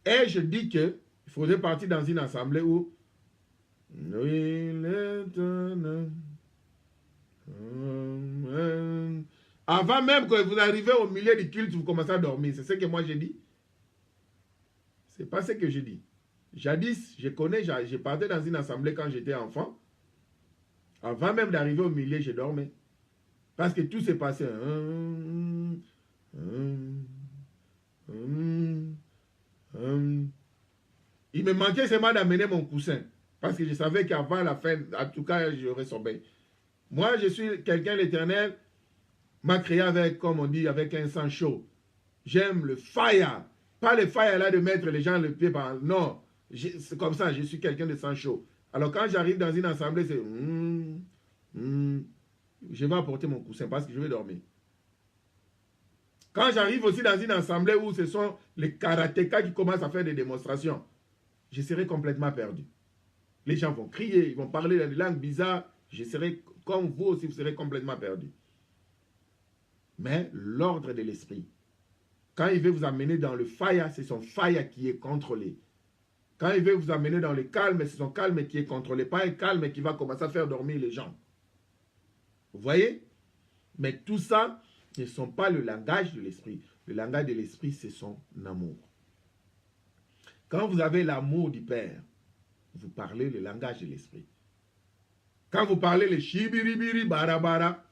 Et je dis que il faudrait partir dans une assemblée où avant même que vous arrivez au milieu du culte, vous commencez à dormir. C'est ce que moi j'ai dit. C'est pas ce que je dis. Jadis, je connais, j'ai parti dans une assemblée quand j'étais enfant. Avant même d'arriver au milieu, je dormais. Parce que tout s'est passé. Il me manquait seulement d'amener mon coussin. Parce que je savais qu'avant la fin, en tout cas, j'aurais sommeil. Moi, je suis quelqu'un, l'Éternel m'a créé avec, comme on dit, avec un sang chaud. J'aime le fire. Pas le fire là de mettre les gens le pied par... Non, c'est comme ça, je suis quelqu'un de sang chaud. Alors quand j'arrive dans une assemblée, c'est... je vais apporter mon coussin parce que je vais dormir. Quand j'arrive aussi dans une assemblée où ce sont les karatékas qui commencent à faire des démonstrations, je serai complètement perdu. Les gens vont crier, ils vont parler dans des langues bizarres. Je serai, comme vous aussi, vous serez complètement perdu. Mais l'ordre de l'esprit, quand il veut vous amener dans le fire, c'est son fire qui est contrôlé. Quand il veut vous amener dans le calme, c'est son calme qui est contrôlé. Pas un calme qui va commencer à faire dormir les gens. Vous voyez? Mais tout ça ne sont pas le langage de l'esprit. Le langage de l'esprit, c'est son amour. Quand vous avez l'amour du Père, vous parlez le langage de l'esprit. Quand vous parlez le shibiribiri barabara,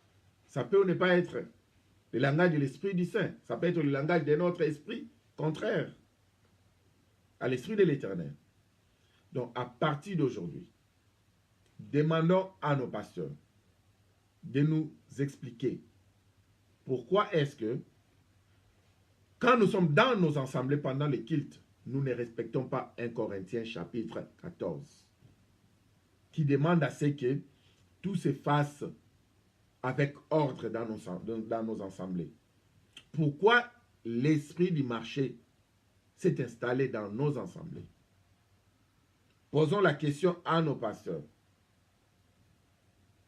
ça peut ne pas être le langage de l'esprit du Saint. Ça peut être le langage de notre esprit contraire à l'esprit de l'Éternel. Donc, à partir d'aujourd'hui, demandons à nos pasteurs de nous expliquer pourquoi est-ce que, quand nous sommes dans nos assemblées pendant le culte, nous ne respectons pas 1 Corinthiens chapitre 14, qui demande à ce que tout se fasse avec ordre dans nos assemblées. Pourquoi l'esprit du marché s'est installé dans nos assemblées? Posons la question à nos pasteurs.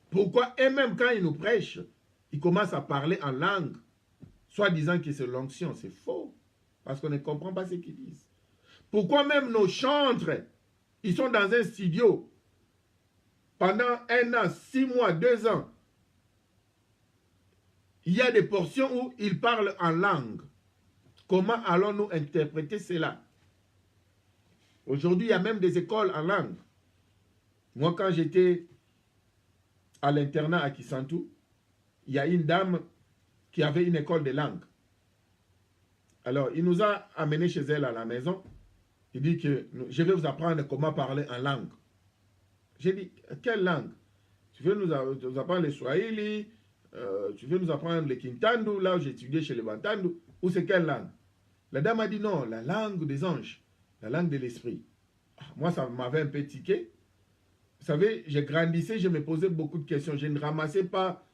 Pourquoi, et même quand ils nous prêchent, ils commencent à parler en langue, soit disant que c'est l'onction? C'est faux, parce qu'on ne comprend pas ce qu'ils disent. Pourquoi même nos chantres, ils sont dans un studio pendant 1 an, 6 mois, 2 ans. Il y a des portions où ils parlent en langue. Comment allons-nous interpréter cela? Aujourd'hui, il y a même des écoles en langue. Moi, quand j'étais à l'internat à Kisantu, il y a une dame qui avait une école de langue. Alors, il nous a amenés chez elle à la maison. Il dit que je vais vous apprendre comment parler en langue. J'ai dit, quelle langue? Tu veux nous apprendre le Swahili, tu veux nous apprendre le Kintandu, là où j'ai étudié chez les Bantandu, ou c'est quelle langue? La dame a dit non, la langue des anges, la langue de l'esprit. Moi, ça m'avait un peu tiqué. Vous savez, je grandissais, je me posais beaucoup de questions. Je ne ramassais pas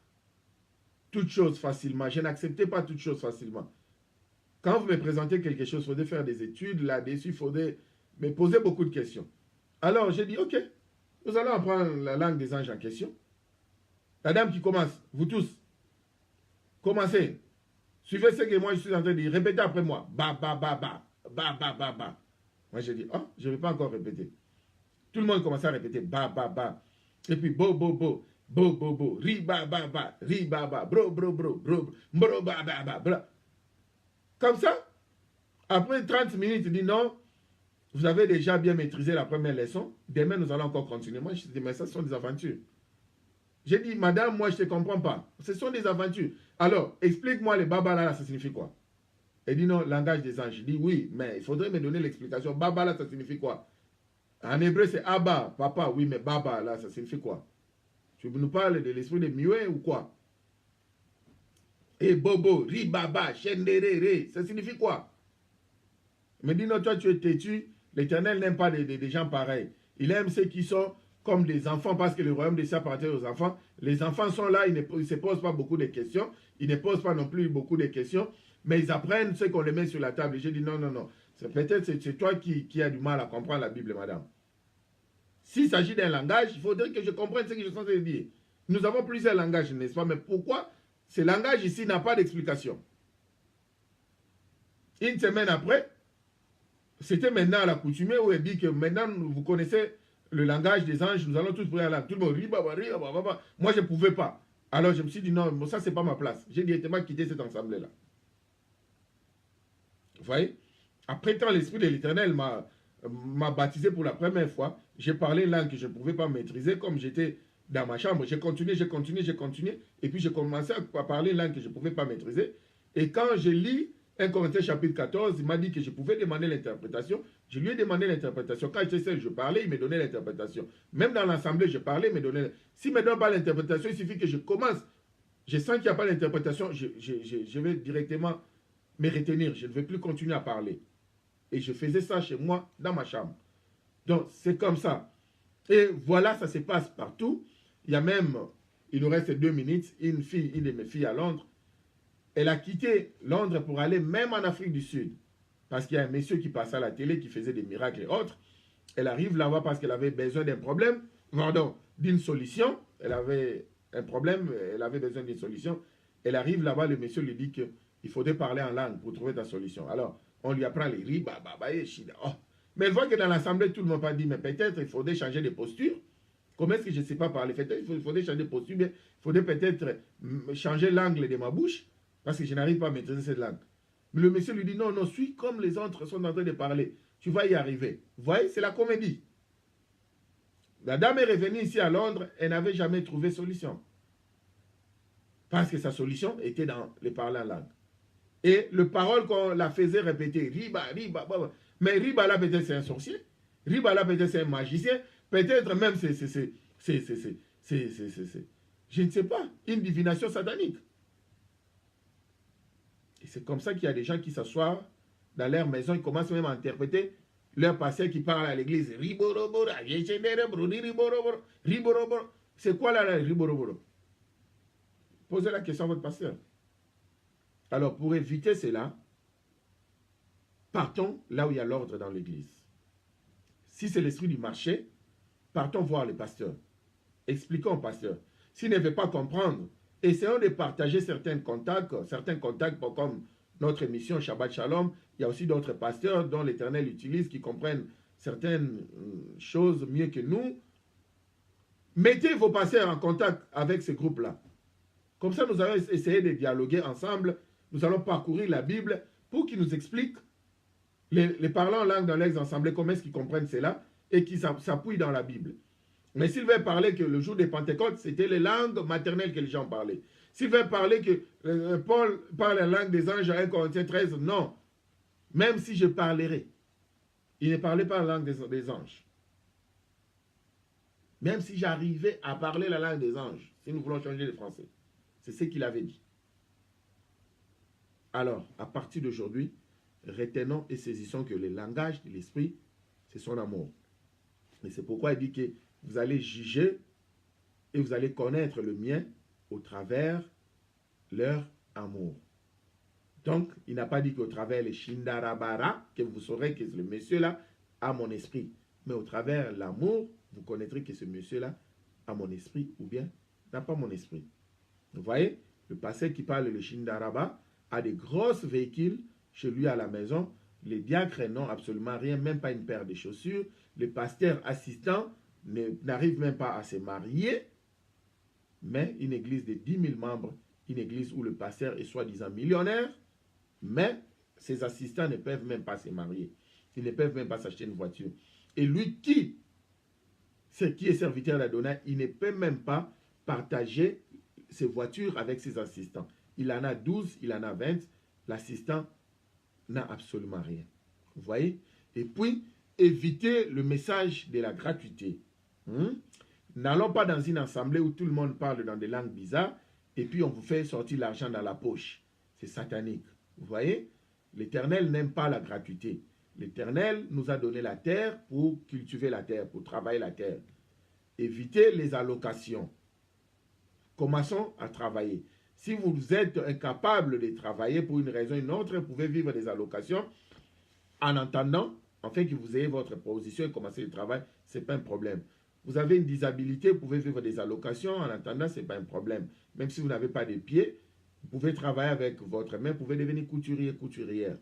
toutes choses facilement. Je n'acceptais pas toutes choses facilement. Quand vous me présentez quelque chose, il faudrait faire des études là-dessus, il faudrait me poser beaucoup de questions. Alors, j'ai dit, ok, nous allons apprendre la langue des anges en question. La dame qui commence, vous tous, commencez. Suivez ce que moi je suis en train de dire. Répétez après moi. Ba, ba, ba, ba. Ba, ba, ba, ba. Moi, j'ai dit, oh, je ne vais pas encore répéter. Tout le monde commençait à répéter. Ba, ba, ba. Et puis, bo, bo, bo. Bo, bo, bo. Ri, ba, ba, ba. Ri, ba, ba. Bro, bro, bro. Bro, bro, ba, ba, ba. Bro. Comme ça, après 30 minutes, il dit non, vous avez déjà bien maîtrisé la première leçon. Demain, nous allons encore continuer. Moi, je dis, mais ça, ce sont des aventures. J'ai dit, madame, moi, je ne te comprends pas. Ce sont des aventures. Alors, explique-moi les baba là, ça signifie quoi? Elle dit non, langage des anges. Je dis oui, mais il faudrait me donner l'explication. Baba là, ça signifie quoi? En hébreu, c'est Abba, papa. Oui, mais baba là, ça signifie quoi? Tu nous parles de l'esprit de muet ou quoi? Et bobo, ri baba, chendere, ça signifie quoi? Il me dit non, toi, tu es têtu. L'Éternel n'aime pas des gens pareils. Il aime ceux qui sont comme des enfants, parce que le royaume des cieux appartient aux enfants. Les enfants sont là, ils ne se posent pas beaucoup de questions. Ils ne posent pas non plus beaucoup de questions. Mais ils apprennent ce qu'on les met sur la table. Et j'ai dit non, non, non. Peut-être c'est toi qui as du mal à comprendre la Bible, madame. S'il s'agit d'un langage, il faudrait que je comprenne ce que je suis censé dire. Nous avons plusieurs langages, n'est-ce pas? Mais pourquoi ce langage ici n'a pas d'explication? Une semaine après, c'était maintenant à l'accoutumée où elle dit que maintenant vous connaissez le langage des anges, nous allons tous prier à l'âme. Tout le monde rit, moi je ne pouvais pas. Alors je me suis dit non, ça c'est pas ma place. J'ai directement quitté cette assemblée-là. Vous voyez? Après tant l'Esprit de l'Éternel m'a baptisé pour la première fois. J'ai parlé une langue que je ne pouvais pas maîtriser comme j'étais dans ma chambre. J'ai continué. Et puis j'ai commencé à parler une langue que je ne pouvais pas maîtriser. Et quand je lis 1 Corinthiens chapitre 14, il m'a dit que je pouvais demander l'interprétation. Je lui ai demandé l'interprétation. Quand j'étais seul, je parlais, il me donnait l'interprétation. Même dans l'assemblée, je parlais, il me donnait... S'il ne me donne pas l'interprétation, il suffit que je commence. Je sens qu'il n'y a pas d'interprétation, je vais directement me retenir. Je ne vais plus continuer à parler. Et je faisais ça chez moi, dans ma chambre. Donc, c'est comme ça. Et voilà, ça se passe partout. Il y a même, il nous reste 2 minutes, une de mes filles à Londres. Elle a quitté Londres pour aller même en Afrique du Sud. Parce qu'il y a un monsieur qui passait à la télé, qui faisait des miracles et autres. Elle arrive là-bas parce qu'elle avait besoin d'un problème, pardon, d'une solution. Elle avait un problème, elle avait besoin d'une solution. Elle arrive là-bas, le monsieur lui dit qu'il faudrait parler en langue pour trouver ta solution. Alors, on lui apprend les riba, baba et shida. Oh. Mais elle voit que dans l'assemblée, tout le monde a dit, mais peut-être il faudrait changer de posture. Comment est-ce que je ne sais pas parler? Peut-être il faudrait changer de posture, mais il faudrait peut-être changer l'angle de ma bouche, parce que je n'arrive pas à maîtriser cette langue. Mais le monsieur lui dit, non, non, suis comme les autres sont en train de parler. Tu vas y arriver. Vous voyez, c'est la comédie. La dame est revenue ici à Londres, elle n'avait jamais trouvé solution. Parce que sa solution était dans les parler en langue. Et le parole qu'on la faisait répéter, riba, riba, baba. Mais riba là peut-être c'est un sorcier, riba là peut-être c'est un magicien, peut-être même je ne sais pas, une divination satanique. Et c'est comme ça qu'il y a des gens qui s'assoient dans leur maison, ils commencent même à interpréter leur pasteur qui parle à l'église. C'est quoi là, riboroboro? Posez la question à votre pasteur. Alors, pour éviter cela, partons là où il y a l'ordre dans l'église. Si c'est l'esprit du marché, partons voir le pasteur. Expliquons au pasteur. S'il ne veut pas comprendre, essayons de partager certains contacts comme notre émission Shabbat Shalom. Il y a aussi d'autres pasteurs dont l'Éternel utilise qui comprennent certaines choses mieux que nous. Mettez vos pasteurs en contact avec ce groupe-là. Comme ça, nous allons essayer de dialoguer ensemble. Nous allons parcourir la Bible pour qu'ils nous expliquent les parlants en langue dans l'ex-assemblée, comment est-ce qu'ils comprennent cela et qu'ils s'appuient dans la Bible. Mais s'il veut parler que le jour des Pentecôtes, c'était les langues maternelles que les gens parlaient. S'il veut parler que Paul parle la langue des anges à 1 Corinthiens 13, non. Même si je parlerai, il ne parlait pas la langue des anges. Même si j'arrivais à parler la langue des anges, si nous voulons changer le français. C'est ce qu'il avait dit. Alors, à partir d'aujourd'hui, retenons et saisissons que le langage de l'esprit, c'est son amour. Et c'est pourquoi il dit que vous allez juger et vous allez connaître le mien au travers leur amour. Donc, il n'a pas dit qu'au travers les Shindarabara, que vous saurez que le monsieur-là a mon esprit. Mais au travers l'amour, vous connaîtrez que ce monsieur-là a mon esprit ou bien n'a pas mon esprit. Vous voyez, le pasteur qui parle le Shindaraba a des grosses véhicules chez lui à la maison. Les diacres n'ont absolument rien, même pas une paire de chaussures. Le pasteur assistant n'arrive même pas à se marier. Mais une église de 10 000 membres, une église où le pasteur est soi-disant millionnaire, mais ses assistants ne peuvent même pas se marier. Ils ne peuvent même pas s'acheter une voiture. Et lui qui est serviteur d'Adonai, il ne peut même pas partager ses voitures avec ses assistants. Il en a 12, il en a 20. L'assistant n'a absolument rien. Vous voyez? Et puis, évitez le message de la gratuité. N'allons pas dans une assemblée où tout le monde parle dans des langues bizarres et puis on vous fait sortir l'argent dans la poche. C'est satanique. Vous voyez? L'Éternel n'aime pas la gratuité. L'Éternel nous a donné la terre pour cultiver la terre, pour travailler la terre. Évitez les allocations. Commençons à travailler. Si vous êtes incapable de travailler pour une raison ou une autre, vous pouvez vivre des allocations en attendant, afin que vous ayez votre position et commencer le travail, ce n'est pas un problème. Vous avez une disabilité, vous pouvez vivre des allocations en attendant, ce n'est pas un problème. Même si vous n'avez pas de pieds, vous pouvez travailler avec votre main, vous pouvez devenir couturier, couturière.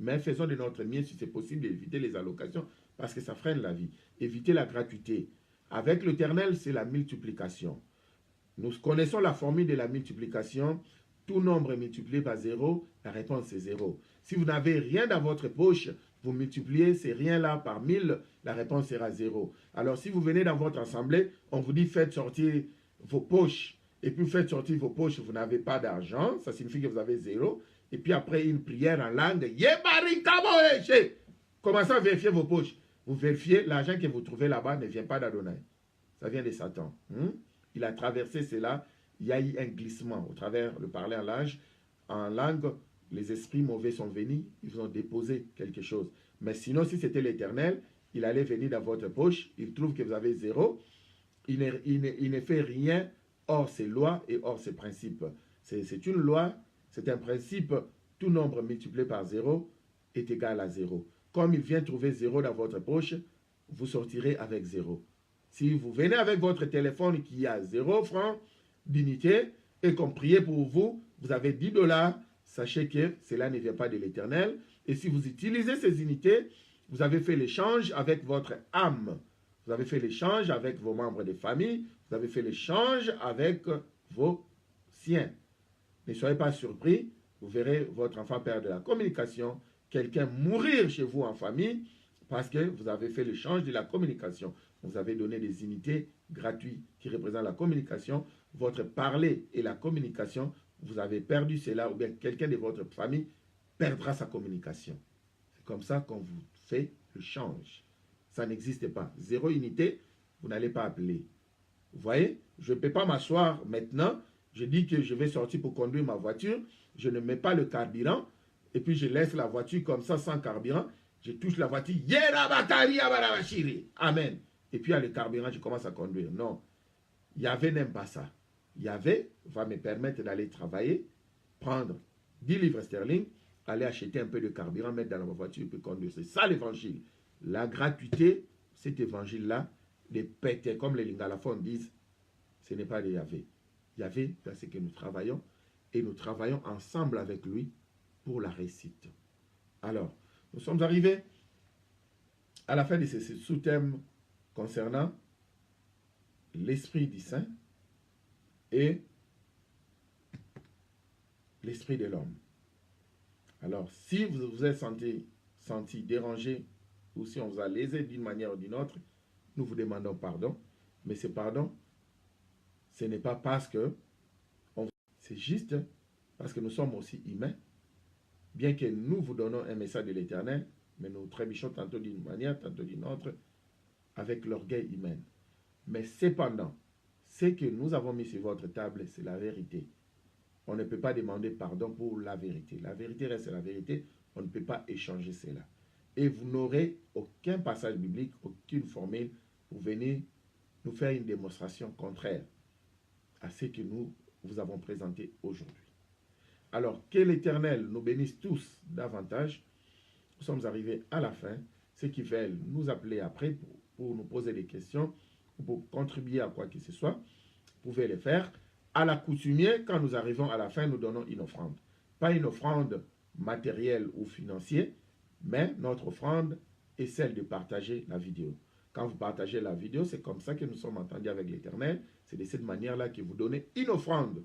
Mais faisons de notre mieux, si c'est possible, d'éviter les allocations, parce que ça freine la vie. Évitez la gratuité. Avec l'Éternel, c'est la multiplication. Nous connaissons la formule de la multiplication. Tout nombre multiplié par 0, la réponse est 0. Si vous n'avez rien dans votre poche, vous multipliez ces rien-là par 1000, la réponse sera 0. Alors si vous venez dans votre assemblée, on vous dit faites sortir vos poches. Et puis faites sortir vos poches, vous n'avez pas d'argent, ça signifie que vous avez 0. Et puis après une prière en langue, Commencez à vérifier vos poches. Vous vérifiez, l'argent que vous trouvez là-bas ne vient pas d'Adonai. Ça vient de Satan. Il a traversé cela. Il y a eu un glissement au travers de parler en langue. Les esprits mauvais sont venus. Ils ont déposé quelque chose. Mais sinon, si c'était l'Éternel, il allait venir dans votre poche. Il trouve que vous avez 0. Il ne fait rien hors ses lois et hors ses principes. C'est une loi, c'est un principe. Tout nombre multiplié par 0 est égal à 0. Comme il vient trouver 0 dans votre poche, vous sortirez avec 0. Si vous venez avec votre téléphone qui a 0 francs d'unité et qu'on prie pour vous, vous avez 10 $, sachez que cela ne vient pas de l'Éternel. Et si vous utilisez ces unités, vous avez fait l'échange avec votre âme. Vous avez fait l'échange avec vos membres de famille. Vous avez fait l'échange avec vos siens. Ne soyez pas surpris. Vous verrez votre enfant perdre la communication. Quelqu'un mourir chez vous en famille parce que vous avez fait l'échange de la communication. Vous avez donné des unités gratuites qui représentent la communication. Votre parler et la communication, vous avez perdu cela, ou bien quelqu'un de votre famille perdra sa communication. C'est comme ça qu'on vous fait le change. Ça n'existe pas. 0 unité, vous n'allez pas appeler. Vous voyez, je ne peux pas m'asseoir maintenant. Je dis que je vais sortir pour conduire ma voiture. Je ne mets pas le carburant. Et puis je laisse la voiture comme ça sans carburant. Je touche la voiture. Amen. Et puis à le carburant, je commence à conduire. Non. Yahvé n'aime pas ça. Yahvé va me permettre d'aller travailler, prendre 10 livres sterling, aller acheter un peu de carburant, mettre dans ma voiture et conduire. C'est ça l'évangile. La gratuité, cet évangile-là, les pétés, comme les lingalaphones disent, ce n'est pas de Yahvé. Yahvé, c'est que nous travaillons et nous travaillons ensemble avec lui pour la réussite. Alors, nous sommes arrivés à la fin de ce sous-thème concernant l'Esprit du Saint et l'Esprit de l'homme. Alors, si vous vous êtes senti dérangé ou si on vous a lésé d'une manière ou d'une autre, nous vous demandons pardon. Mais ce pardon, ce n'est pas parce que c'est juste parce que nous sommes aussi humains. Bien que nous vous donnons un message de l'Éternel, mais nous trébuchons tantôt d'une manière, tantôt d'une autre, avec l'orgueil humain. Mais cependant, ce que nous avons mis sur votre table, c'est la vérité. On ne peut pas demander pardon pour la vérité. La vérité reste la vérité. On ne peut pas échanger cela. Et vous n'aurez aucun passage biblique, aucune formule pour venir nous faire une démonstration contraire à ce que nous vous avons présenté aujourd'hui. Alors, que l'Éternel nous bénisse tous davantage. Nous sommes arrivés à la fin. Ceux qui veulent nous appeler après pour nous poser des questions ou pour contribuer à quoi que ce soit, vous pouvez le faire. À l'accoutumée, quand nous arrivons à la fin, nous donnons une offrande. Pas une offrande matérielle ou financière, mais notre offrande est celle de partager la vidéo. Quand vous partagez la vidéo, c'est comme ça que nous sommes entendus avec l'Éternel. C'est de cette manière-là que vous donnez une offrande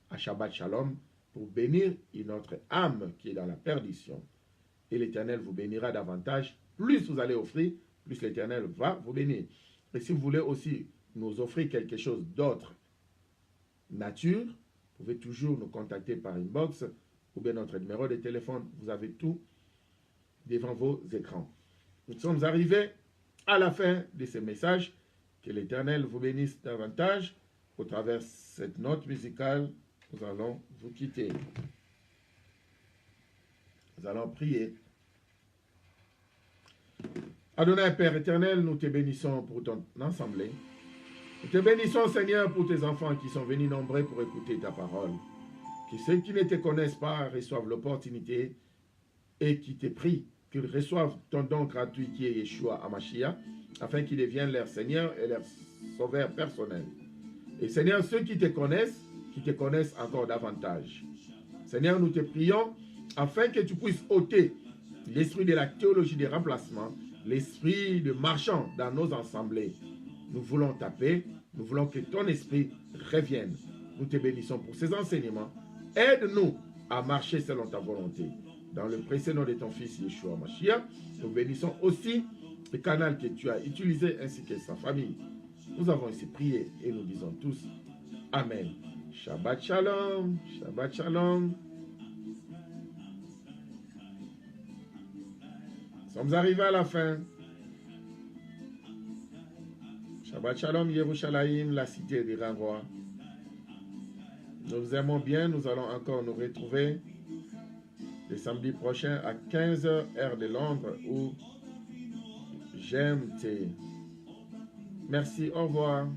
à Shabbat Shalom pour bénir notre âme qui est dans la perdition. Et l'Éternel vous bénira davantage. Plus vous allez offrir, plus l'Éternel va vous bénir. Et si vous voulez aussi nous offrir quelque chose d'autre, nature, vous pouvez toujours nous contacter par inbox ou bien notre numéro de téléphone. Vous avez tout devant vos écrans. Nous sommes arrivés à la fin de ce message. Que l'Éternel vous bénisse davantage. Au travers de cette note musicale, nous allons vous quitter. Nous allons prier. Adonai, Père éternel, nous te bénissons pour ton assemblée. Nous te bénissons, Seigneur, pour tes enfants qui sont venus nombreux pour écouter ta parole. Que ceux qui ne te connaissent pas reçoivent l'opportunité et qui te prient, qu'ils reçoivent ton don gratuit qui est Yeshua Hamashiach, afin qu'il devienne leur Seigneur et leur Sauveur personnel. Et Seigneur, ceux qui te connaissent encore davantage. Seigneur, nous te prions afin que tu puisses ôter l'esprit de la théologie des remplacements, l'esprit de marchand dans nos assemblées. Nous voulons ta paix, nous voulons que ton esprit revienne. Nous te bénissons pour ces enseignements. Aide-nous à marcher selon ta volonté. Dans le précieux nom de ton fils Yeshua Mashiach, nous bénissons aussi le canal que tu as utilisé ainsi que sa famille. Nous avons ici prié et nous disons tous Amen. Shabbat Shalom, Shabbat Shalom. Nous sommes arrivés à la fin. Shabbat Shalom, Yerushalayim, la cité des grands rois. Nous vous aimons bien. Nous allons encore nous retrouver le samedi prochain à 15h, heure de Londres, ou GMT. Merci, au revoir.